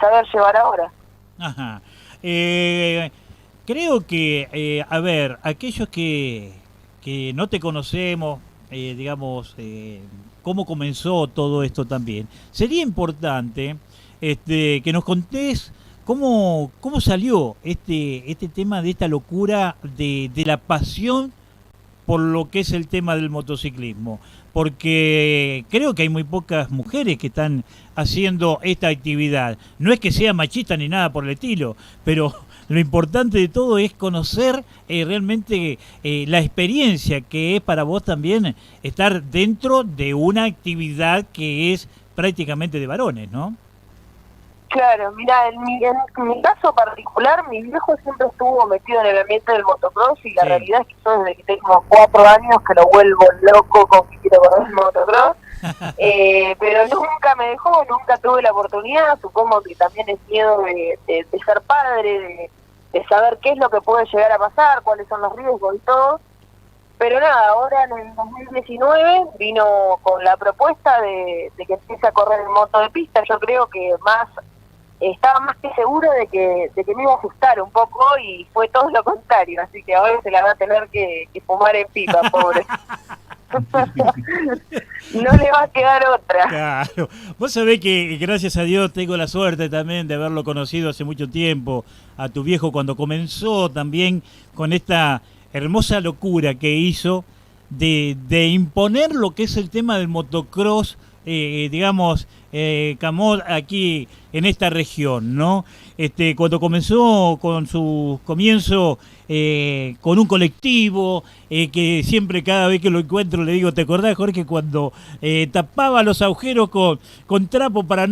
Speaker 14: saber llevar ahora.
Speaker 4: Ajá. Creo que, a ver, aquellos que no te conocemos, digamos, cómo comenzó todo esto también, sería importante que nos contés cómo salió este tema de esta locura de la pasión por lo que es el tema del motociclismo, porque creo que hay muy pocas mujeres que están haciendo esta actividad. No es que sea machista ni nada por el estilo, pero lo importante de todo es conocer realmente la experiencia que es para vos también estar dentro de una actividad que es prácticamente de varones, ¿no?
Speaker 14: Claro, mira, en mi caso particular, mi viejo siempre estuvo metido en el ambiente del motocross y la realidad es que yo desde que tengo 4 años que lo vuelvo loco con que quiero correr el motocross, pero nunca me dejó, nunca tuve la oportunidad. Supongo que también es miedo de ser padre, de saber qué es lo que puede llegar a pasar, cuáles son los riesgos y todo. Pero nada, ahora en el 2019 vino con la propuesta de que empiece a correr el moto de pista. Yo creo que estaba más que seguro de que me iba a asustar un poco y fue todo lo contrario, así que ahora se la va a tener que fumar en pipa, pobre. No le va a quedar otra.
Speaker 4: Claro. Vos sabés que gracias a Dios tengo la suerte también de haberlo conocido hace mucho tiempo, a tu viejo cuando comenzó también con esta hermosa locura que hizo de imponer lo que es el tema del motocross, digamos, Camot aquí en esta región, ¿no? Cuando comenzó con su comienzo con un colectivo, que siempre cada vez que lo encuentro le digo, ¿te acordás, Jorge, cuando tapaba los agujeros con trapo para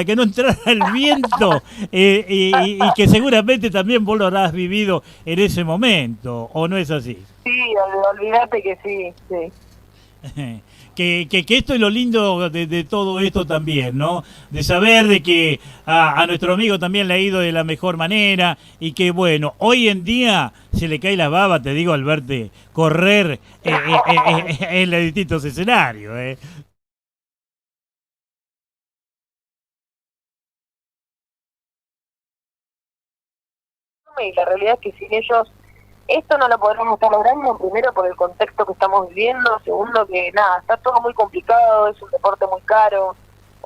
Speaker 4: que no entrara el viento? Y que seguramente también vos lo habrás vivido en ese momento, ¿o no es así?
Speaker 14: Sí, olvídate que sí.
Speaker 4: que esto es lo lindo de todo esto también, ¿no? De saber de que a nuestro amigo también le ha ido de la mejor manera y que, bueno, hoy en día se le cae la baba, te digo, al verte correr en los distintos escenarios,
Speaker 14: Y la realidad es que sin ellos esto no lo podremos estar logrando, primero por el contexto que estamos viviendo, segundo que nada, está todo muy complicado, es un deporte muy caro,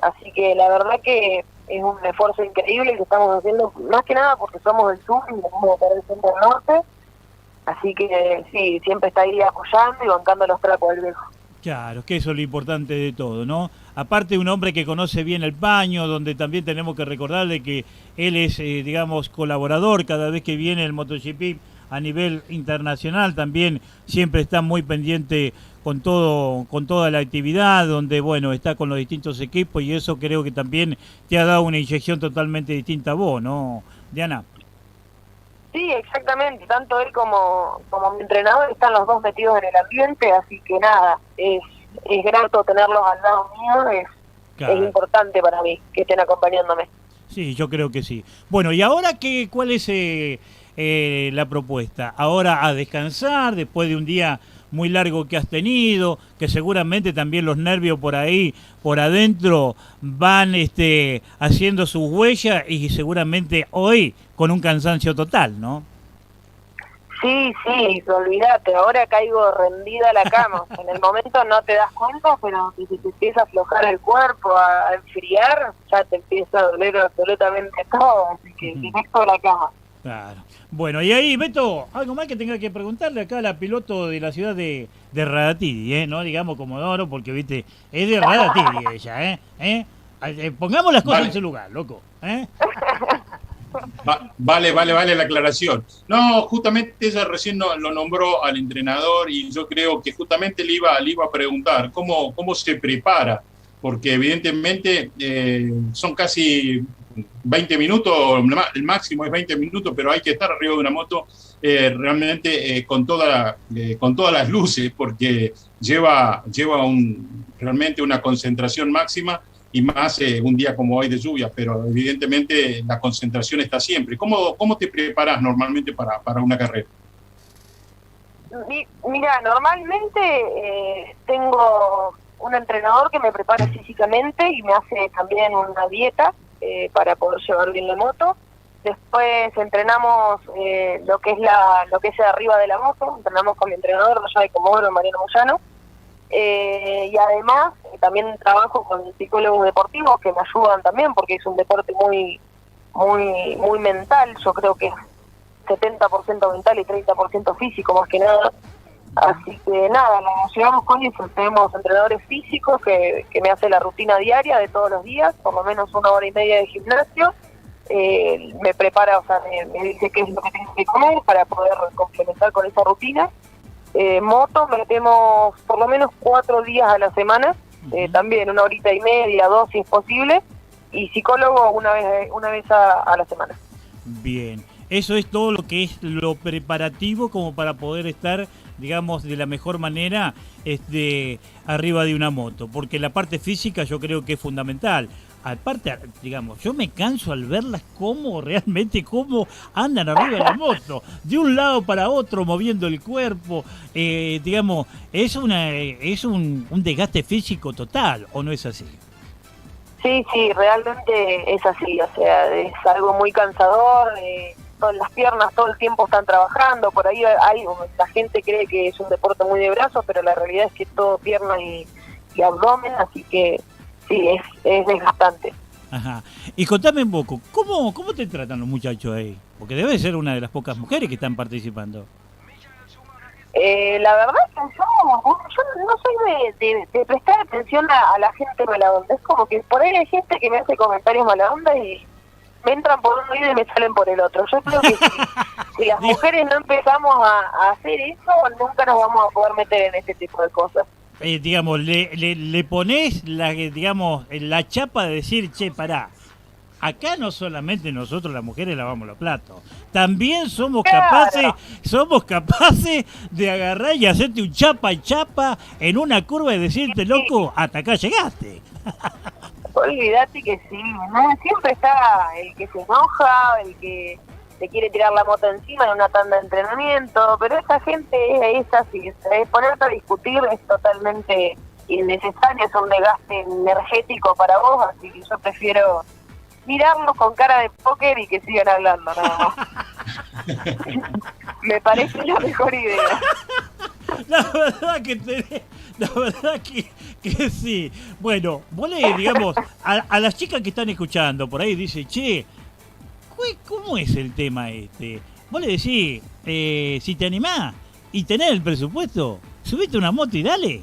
Speaker 14: así que la verdad que es un esfuerzo increíble que estamos haciendo, más que nada porque somos del sur y venimos del centro del norte, así que sí, siempre está ahí apoyando y bancando los trapos del viejo.
Speaker 4: Claro, que eso es lo importante de todo, ¿no? Aparte un hombre que conoce bien el paño, donde también tenemos que recordarle que él es, digamos, colaborador cada vez que viene el MotoGP a nivel internacional, también siempre está muy pendiente con toda la actividad, donde, bueno, está con los distintos equipos y eso creo que también te ha dado una inyección totalmente distinta a vos, ¿no, Diana?
Speaker 14: Sí, exactamente, tanto él como mi entrenador están los dos metidos en el ambiente, así que nada, es grato tenerlos al lado mío,
Speaker 4: Claro.
Speaker 14: es importante para mí que estén acompañándome.
Speaker 4: Sí, yo creo que sí. Bueno, ¿y ahora cuál es la propuesta? Ahora a descansar después de un día muy largo que has tenido, que seguramente también los nervios por ahí, por adentro, van haciendo sus huellas y seguramente hoy con un cansancio total, ¿no?
Speaker 14: Sí, olvídate, ahora caigo rendida a la cama. En el momento no te das cuenta, pero si te empieza a aflojar el cuerpo, a enfriar, ya te empieza a doler absolutamente todo, así que directo a la cama.
Speaker 4: Claro. Bueno, y ahí, Beto, algo más que tenga que preguntarle acá a la piloto de la ciudad de Radatili, no digamos Comodoro, porque, viste, es de Radatili ella, pongamos las cosas en su lugar, loco,
Speaker 6: Vale la aclaración. No, justamente ella recién lo nombró al entrenador y yo creo que justamente le iba a preguntar cómo se prepara, porque evidentemente son casi 20 minutos, el máximo es 20 minutos, pero hay que estar arriba de una moto realmente con todas las luces, porque lleva realmente una concentración máxima y más un día como hoy de lluvia, pero evidentemente la concentración está siempre. ¿Cómo te preparas normalmente para una carrera?
Speaker 14: Mira, normalmente tengo un entrenador que me prepara físicamente y me hace también una dieta para poder llevar bien la moto. Después entrenamos lo que es arriba de la moto, entrenamos con mi entrenador allá de Comodoro, Mariano Moyano. Y además también trabajo con psicólogos deportivos que me ayudan también porque es un deporte muy mental. Yo creo que es 70% mental y 30% físico más que nada, así que nada, nos llevamos con eso. Tenemos entrenadores físicos que me hacen la rutina diaria de todos los días, por lo menos 1 hora y media de gimnasio. Me prepara, o sea, me dice qué es lo que tengo que comer para poder complementar con esa rutina. Moto metemos por lo menos 4 días a la semana, también 1 horita y media, 2 si es posible, y psicólogo una vez a la semana.
Speaker 4: Bien, eso es todo lo que es lo preparativo como para poder estar, digamos, de la mejor manera arriba de una moto, porque la parte física yo creo que es fundamental. Aparte, digamos, yo me canso al verlas cómo andan arriba de la moto, de un lado para otro, moviendo el cuerpo, digamos, es un desgaste físico total, ¿o no es así?
Speaker 14: Sí, realmente es así, o sea, es algo muy cansador, todas las piernas todo el tiempo están trabajando, por ahí la gente cree que es un deporte muy de brazos, pero la realidad es que es todo pierna y abdomen, así que sí, es desgastante.
Speaker 4: Ajá. Y contame un poco, ¿cómo te tratan los muchachos ahí? Porque debe ser una de las pocas mujeres que están participando.
Speaker 14: La verdad es que yo no soy de prestar atención a la gente mala onda. Es como que por ahí hay gente que me hace comentarios mala onda y me entran por un oído y me salen por el otro. Yo creo que si las mujeres no empezamos a hacer eso, nunca nos vamos a poder meter en este tipo de cosas.
Speaker 4: Digamos, le ponés la chapa de decir, che, pará. acá no solamente nosotros las mujeres lavamos los platos, también somos
Speaker 14: Claro.
Speaker 4: capaces de agarrar y hacerte un chapa y chapa en una curva y decirte, loco, hasta acá llegaste.
Speaker 14: Olvídate que sí, ¿no? Siempre está el que se enoja, el que te quiere tirar la moto encima en una tanda de entrenamiento, pero esa gente es así, ponerte a discutir es totalmente innecesario, es un desgaste energético para vos, así que yo prefiero mirarlos con cara de póker y que sigan hablando, nada más. Me parece la mejor idea.
Speaker 4: La verdad que sí. Bueno, vos le, digamos, a las chicas que están escuchando por ahí, dice, che, ¿cómo es el tema este? Vos le decís, si te animás y tenés el presupuesto, subite una moto y dale.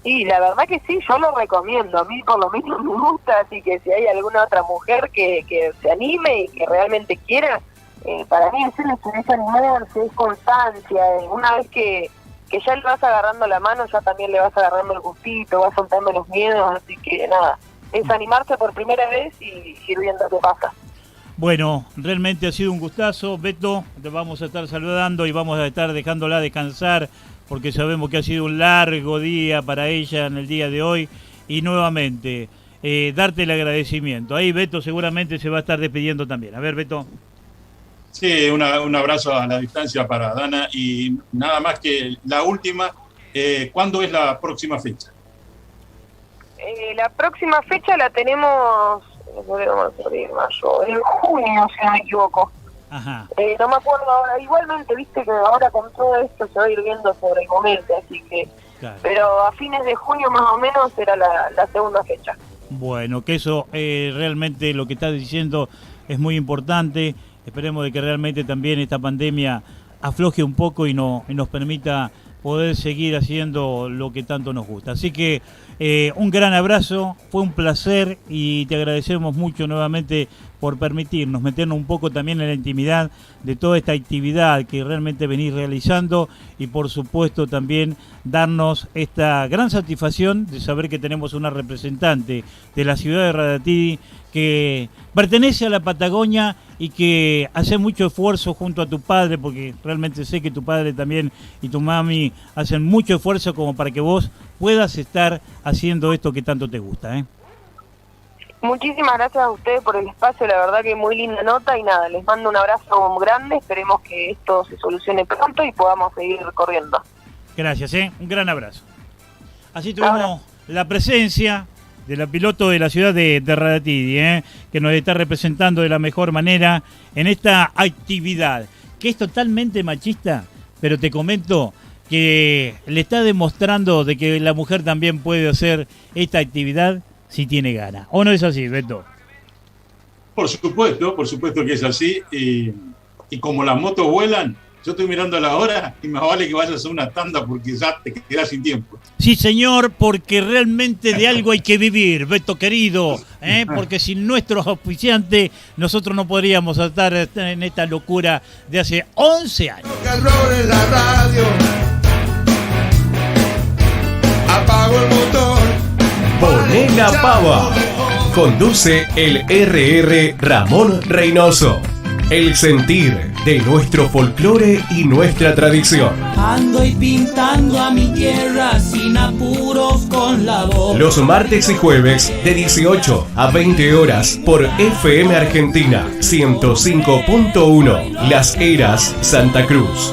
Speaker 14: Y la verdad que sí, yo lo recomiendo, a mí por lo menos me gusta, así que si hay alguna otra mujer que se anime y que realmente quiera, para mí es animarse, es constancia, una vez que ya le vas agarrando la mano, ya también le vas agarrando el gustito, vas soltando los miedos, así que nada, es animarse por primera vez y ir viendo qué pasa.
Speaker 4: Bueno, realmente ha sido un gustazo, Beto, te vamos a estar saludando y vamos a estar dejándola descansar, porque sabemos que ha sido un largo día para ella en el día de hoy, y nuevamente, darte el agradecimiento. Ahí Beto seguramente se va a estar despidiendo también. A ver, Beto.
Speaker 6: Sí, un abrazo a la distancia para Dana y nada más que la última, ¿cuándo es la próxima fecha?
Speaker 14: La próxima fecha la tenemos, en junio, si no me equivoco.
Speaker 4: Ajá.
Speaker 14: No me acuerdo ahora, igualmente, viste que ahora con todo esto se va a ir viendo sobre el momento, así que... Claro. Pero a fines de junio más o menos será la segunda fecha.
Speaker 4: Bueno, que eso realmente lo que estás diciendo es muy importante. Esperemos de que realmente también esta pandemia afloje un poco y nos permita poder seguir haciendo lo que tanto nos gusta. Así que un gran abrazo, fue un placer y te agradecemos mucho nuevamente por permitirnos meternos un poco también en la intimidad de toda esta actividad que realmente venís realizando y por supuesto también darnos esta gran satisfacción de saber que tenemos una representante de la ciudad de Radatili que pertenece a la Patagonia y que hace mucho esfuerzo junto a tu padre, porque realmente sé que tu padre también y tu mami hacen mucho esfuerzo como para que vos puedas estar haciendo esto que tanto te gusta, ¿eh?
Speaker 14: Muchísimas gracias a ustedes por el espacio, la verdad que muy linda nota y nada, les mando un abrazo grande, esperemos que esto se solucione pronto y podamos seguir corriendo.
Speaker 4: Gracias, un gran abrazo. Así tuvimos la presencia de la piloto de la ciudad de Radatili, que nos está representando de la mejor manera en esta actividad, que es totalmente machista, pero te comento que le está demostrando de que la mujer también puede hacer esta actividad si tiene ganas. ¿O no es así, Beto?
Speaker 6: Por supuesto que es así. Y como las motos vuelan, yo estoy mirando la hora y más vale que vayas a una tanda porque ya te quedas sin tiempo.
Speaker 4: Sí, señor, porque realmente de algo hay que vivir, Beto querido, porque sin nuestros auspiciantes nosotros no podríamos estar en esta locura de hace 11 años.
Speaker 1: En la radio, apago el motor.
Speaker 2: Poné la pava. Conduce el RR Ramón Reynoso. El sentir de nuestro folclore y nuestra tradición.
Speaker 9: Ando y pintando a mi tierra sin apuros con la voz.
Speaker 2: Los martes y jueves de 18 a 20 horas por FM Argentina 105.1 Las Heras, Santa Cruz.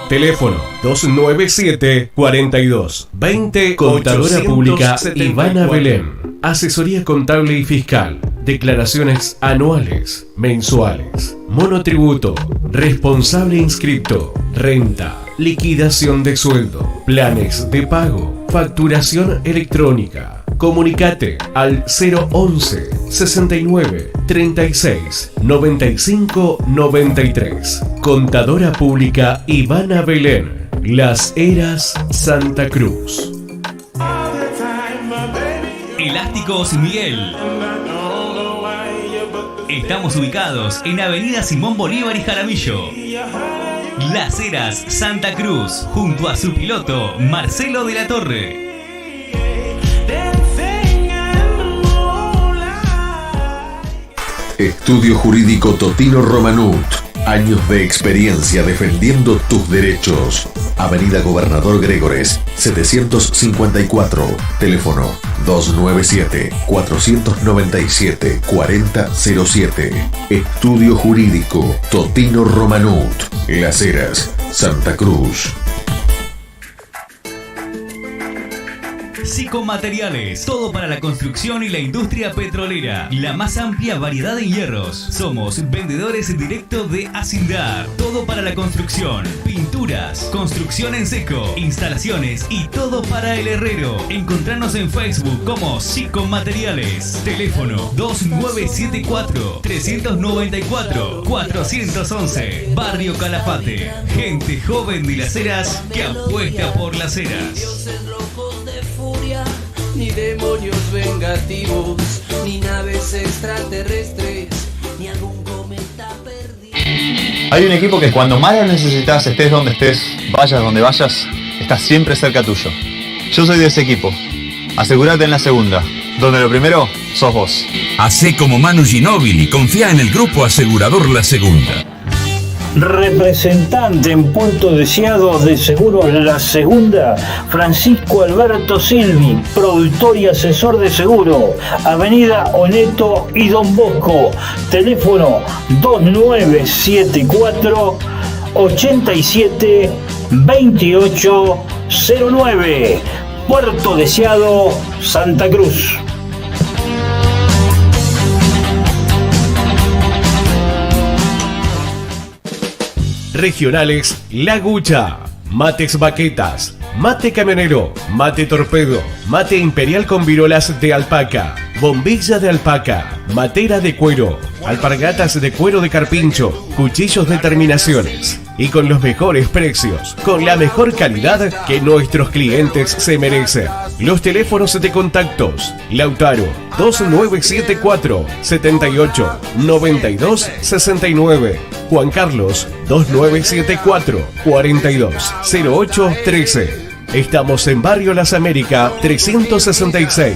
Speaker 2: Teléfono 297-42-20. Contadora Pública Ivana Belén. Asesoría contable y fiscal. Declaraciones anuales, mensuales. Monotributo. Responsable inscripto. Renta. Liquidación de sueldo. Planes de pago. Facturación electrónica. Comunicate al 011 69 36 95 93. Contadora Pública Ivana Belén. Las Heras, Santa Cruz.
Speaker 8: Elásticos Miguel. Estamos ubicados en Avenida Simón Bolívar y Jaramillo. Las Heras, Santa Cruz, junto a su piloto Marcelo de la Torre.
Speaker 13: Estudio Jurídico Totino Romanut. Años de experiencia defendiendo tus derechos. Avenida Gobernador Gregores, 754. Teléfono 297-497-4007. Estudio Jurídico Totino Romanut. Las Heras, Santa Cruz.
Speaker 8: Sico Materiales, todo para la construcción y la industria petrolera. La más amplia variedad en hierros. Somos vendedores directos de Asindar. Todo para la construcción, pinturas, construcción en seco, instalaciones y todo para el herrero. Encontrarnos en Facebook como Sico Materiales. Teléfono 2974-394-411. Barrio Calafate. Gente joven de Las Heras que apuesta por Las Heras.
Speaker 9: Ni demonios vengativos, ni naves extraterrestres, ni algún cometa perdido.
Speaker 10: Hay un equipo que cuando más lo necesitas, estés donde estés, vayas donde vayas, está siempre cerca tuyo. Yo soy de ese equipo. Asegúrate en la segunda, donde lo primero sos vos.
Speaker 11: Hacé como Manu Ginóbili, confía en el grupo asegurador La Segunda.
Speaker 12: Representante en punto deseado de Seguros La Segunda, Francisco Alberto Silvi, productor y asesor de seguro, Avenida Oneto y Don Bosco, teléfono 2974 87 2809, Puerto Deseado, Santa Cruz.
Speaker 2: Regionales La Gucha, mates baquetas, mate camionero, mate torpedo, mate imperial con virolas de alpaca, bombilla de alpaca, matera de cuero, alpargatas de cuero de carpincho, cuchillos de terminaciones y con los mejores precios, con la mejor calidad que nuestros clientes se merecen. Los teléfonos de contactos: Lautaro 2974 78 92 69, Juan Carlos 2974 42 08 13. Estamos en Barrio Las Américas 366,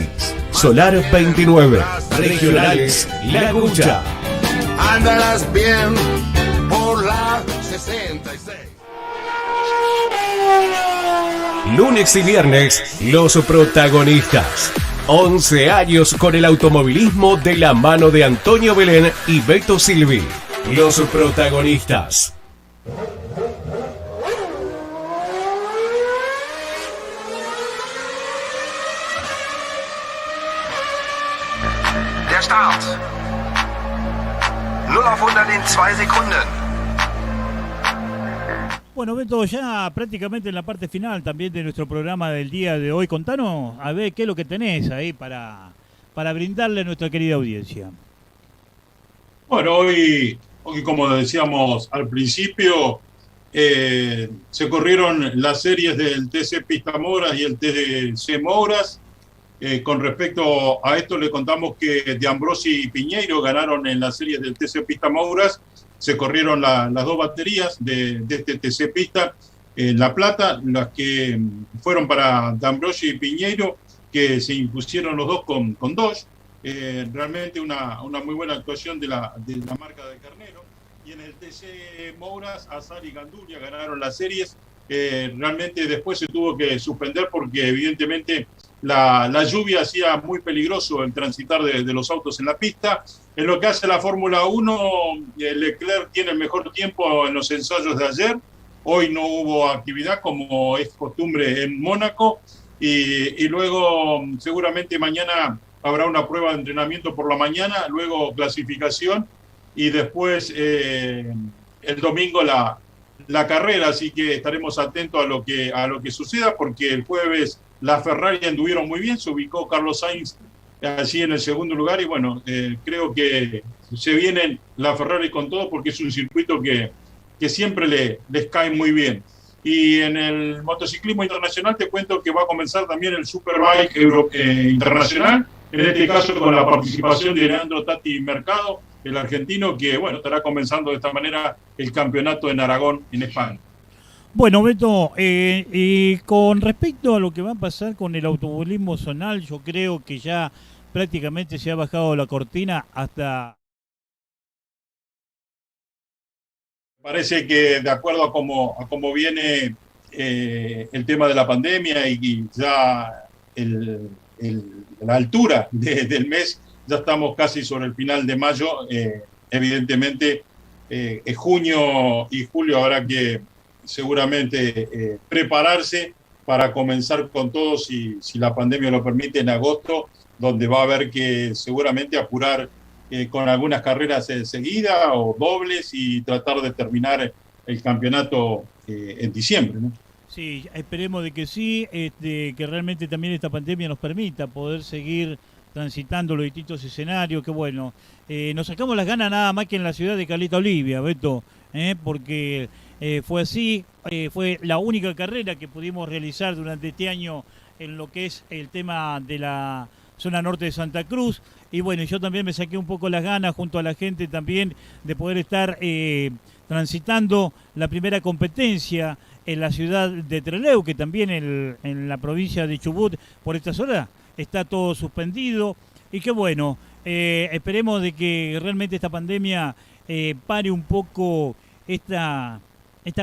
Speaker 2: Solar 29, Regionales La Gucha.
Speaker 1: Andarás bien por la 66.
Speaker 2: Lunes y viernes, los protagonistas. 11 años con el automovilismo de la mano de Antonio Belén y Beto Silvi. Los protagonistas.
Speaker 5: Der Start. 0 auf 100 in 2 Sekunden.
Speaker 4: Bueno, Beto, ya prácticamente en la parte final también de nuestro programa del día de hoy. Contanos, a ver, qué es lo que tenés ahí para brindarle a nuestra querida audiencia.
Speaker 6: Bueno, hoy como decíamos al principio, se corrieron las series del TC Pista Mouras y el TC Mouras. Con respecto a esto, le contamos que De Ambrosi y Piñeiro ganaron en las series del TC Pista Mouras. Se corrieron las dos baterías de este TC Pista en La Plata, las que fueron para De Ambrosi y Piñeiro, que se impusieron los dos con Dodge. Realmente una muy buena actuación de la marca de Carnero. Y en el TC Mouras, Azar y Gandulia ganaron las series. Realmente después se tuvo que suspender porque evidentemente la lluvia hacía muy peligroso el transitar de los autos en la pista. En lo que hace la Fórmula 1, Leclerc tiene el mejor tiempo en los ensayos de ayer. Hoy no hubo actividad como es costumbre en Mónaco. Y luego seguramente mañana habrá una prueba de entrenamiento por la mañana, luego clasificación y después el domingo la carrera. Así que estaremos atentos a lo que suceda, porque el jueves la Ferrari anduvieron muy bien, se ubicó Carlos Sainz allí en el segundo lugar y bueno, creo que se vienen la Ferrari con todo porque es un circuito que siempre les cae muy bien. Y en el motociclismo internacional te cuento que va a comenzar también el Superbike internacional, en este caso con la participación de Leandro Tati Mercado, el argentino, que bueno, estará comenzando de esta manera el campeonato en Aragón, en España.
Speaker 4: Bueno, Beto, y con respecto a lo que va a pasar con el automovilismo zonal, yo creo que ya prácticamente se ha bajado la cortina hasta
Speaker 6: Parece que de acuerdo a cómo viene el tema de la pandemia y ya la altura del mes, ya estamos casi sobre el final de mayo, evidentemente junio y julio habrá que seguramente prepararse para comenzar con todo, si la pandemia lo permite, en agosto, donde va a haber que seguramente apurar con algunas carreras seguidas o dobles y tratar de terminar el campeonato en diciembre, ¿no?
Speaker 4: Sí, esperemos de que sí, que realmente también esta pandemia nos permita poder seguir transitando los distintos escenarios, que bueno, nos sacamos las ganas nada más que en la ciudad de Caleta Olivia, Beto, porque fue así, fue la única carrera que pudimos realizar durante este año en lo que es el tema de la zona norte de Santa Cruz, y bueno, yo también me saqué un poco las ganas junto a la gente también de poder estar transitando la primera competencia en la ciudad de Trelew, que también en la provincia de Chubut por esta zona está todo suspendido, y que bueno, esperemos de que realmente esta pandemia pare un poco esta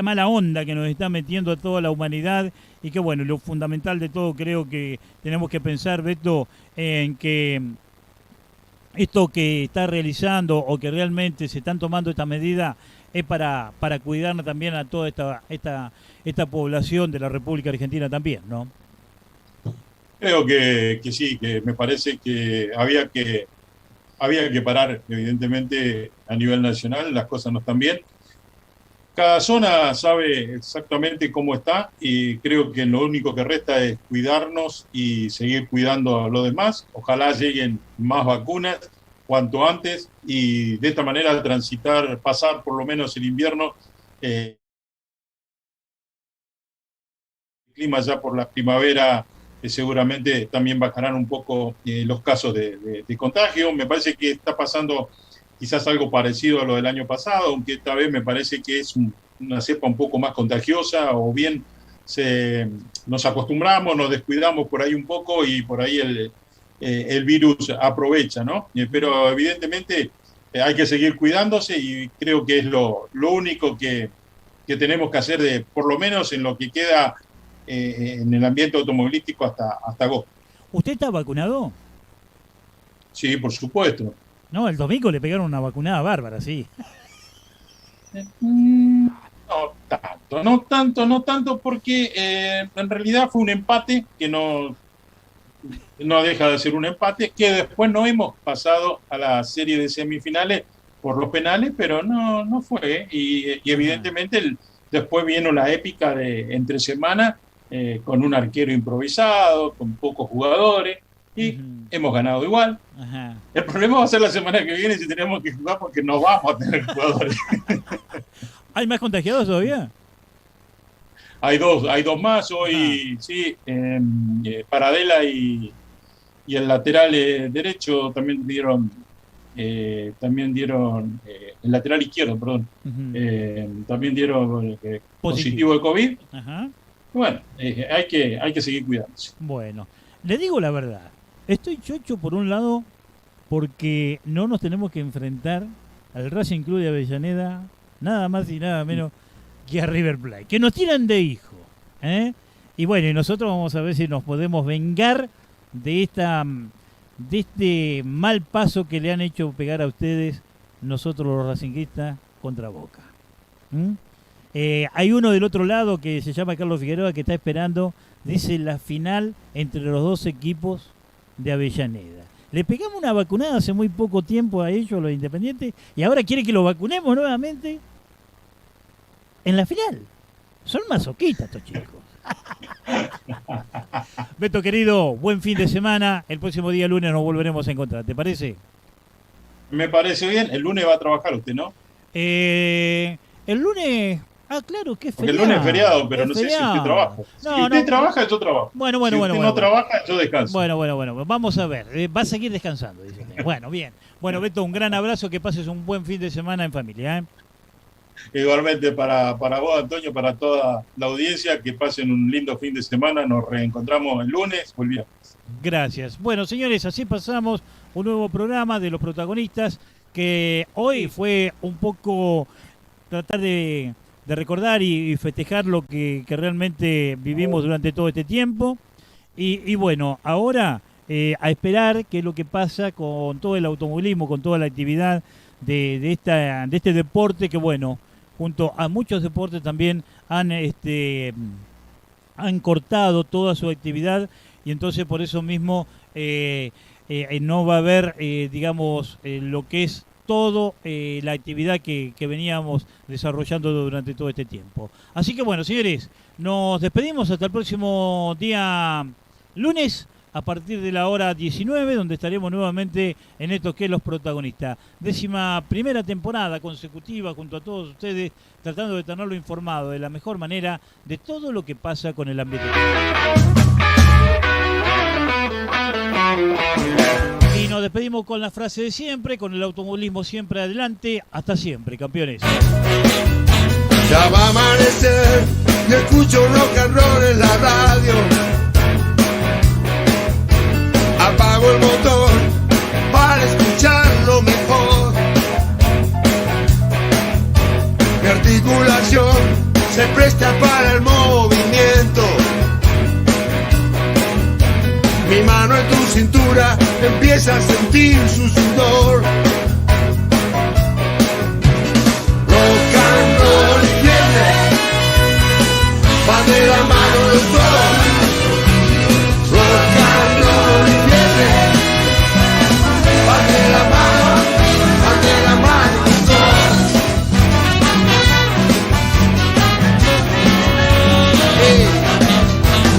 Speaker 4: mala onda que nos está metiendo a toda la humanidad, y que bueno, lo fundamental de todo creo que tenemos que pensar, Beto, en que esto que está realizando o que realmente se están tomando estas medidas es para cuidarnos también a toda esta población de la República Argentina también, ¿no?
Speaker 6: Creo que sí, que me parece que había que parar, evidentemente, a nivel nacional, las cosas no están bien. Cada zona sabe exactamente cómo está y creo que lo único que resta es cuidarnos y seguir cuidando a los demás. Ojalá lleguen más vacunas cuanto antes y de esta manera pasar por lo menos el invierno. El clima ya por la primavera seguramente también bajarán un poco los casos de contagio. Me parece que está pasando quizás algo parecido a lo del año pasado, aunque esta vez me parece que es una cepa un poco más contagiosa, o bien nos acostumbramos, nos descuidamos por ahí un poco y por ahí el virus aprovecha, ¿no? Pero evidentemente hay que seguir cuidándose y creo que es lo único que tenemos que hacer, por lo menos en lo que queda en el ambiente automovilístico hasta agosto.
Speaker 4: ¿Usted está vacunado?
Speaker 6: Sí, por supuesto.
Speaker 4: No, el domingo le pegaron una vacunada bárbara, sí.
Speaker 6: No tanto, porque en realidad fue un empate que no deja de ser un empate, que después no hemos pasado a la serie de semifinales por los penales, pero no fue. Y evidentemente después vino la épica de entre semana con un arquero improvisado, con pocos jugadores. Y hemos ganado igual.
Speaker 4: Ajá.
Speaker 6: El problema va a ser la semana que viene si tenemos que jugar, porque no vamos a tener jugadores.
Speaker 4: ¿Hay más contagiados todavía?
Speaker 6: Hay dos más hoy. Sí, Paradela y el lateral derecho también dieron el lateral izquierdo, perdón, también dieron positivo de COVID.
Speaker 4: Ajá.
Speaker 6: Bueno, hay que seguir cuidándose.
Speaker 4: Bueno, le digo la verdad. Estoy chocho por un lado porque no nos tenemos que enfrentar al Racing Club de Avellaneda nada más y nada menos que a River Plate, que nos tiran de hijo, ¿eh? Y bueno, y nosotros vamos a ver si nos podemos vengar de este mal paso que le han hecho pegar a ustedes nosotros los racinguistas contra Boca. Hay uno del otro lado que se llama Carlos Figueroa que está esperando, dice, la final entre los dos equipos de Avellaneda. Le pegamos una vacunada hace muy poco tiempo a ellos, a los Independientes, y ahora quiere que lo vacunemos nuevamente en la final. Son masoquistas estos chicos. Beto querido, buen fin de semana. El próximo día lunes nos volveremos a encontrar, ¿te parece?
Speaker 6: Me parece bien. El lunes va a trabajar usted, ¿no?
Speaker 4: El lunes... Ah, claro, que es feriado.
Speaker 6: Porque el lunes es feriado, pero no sé si usted trabaja. Si usted trabaja, yo trabajo.
Speaker 4: Bueno.
Speaker 6: Si usted no trabaja, yo descanso.
Speaker 4: Bueno. Vamos a ver. Va a seguir descansando, dice usted. Bueno, bien. Bueno, Beto, un gran abrazo. Que pases un buen fin de semana en familia, ¿eh?
Speaker 6: Igualmente para vos, Antonio, para toda la audiencia. Que pasen un lindo fin de semana. Nos reencontramos el lunes o el viernes.
Speaker 4: Gracias. Bueno, señores, así pasamos un nuevo programa de los protagonistas, que hoy fue un poco tratar de recordar y festejar lo que realmente vivimos durante todo este tiempo. Y bueno, ahora a esperar qué es lo que pasa con todo el automovilismo, con toda la actividad de este deporte que, bueno, junto a muchos deportes también han cortado toda su actividad, y entonces por eso mismo no va a haber, digamos, lo que es todo la actividad que veníamos desarrollando durante todo este tiempo. Así que bueno, señores, nos despedimos hasta el próximo día lunes a partir de la hora 19, donde estaremos nuevamente en esto que es Los Protagonistas. 11ª temporada consecutiva junto a todos ustedes, tratando de tenerlo informado de la mejor manera de todo lo que pasa con el ambiente. Y nos despedimos con la frase de siempre, con el automovilismo siempre adelante. Hasta siempre, campeones.
Speaker 15: Ya va a amanecer y escucho rock and roll en la radio. Apago el motor para escucharlo mejor. Mi articulación se presta para el movimiento. Mi mano en tu cintura empieza a sentir su sudor. Rock and roll y viernes van de la mano los dos.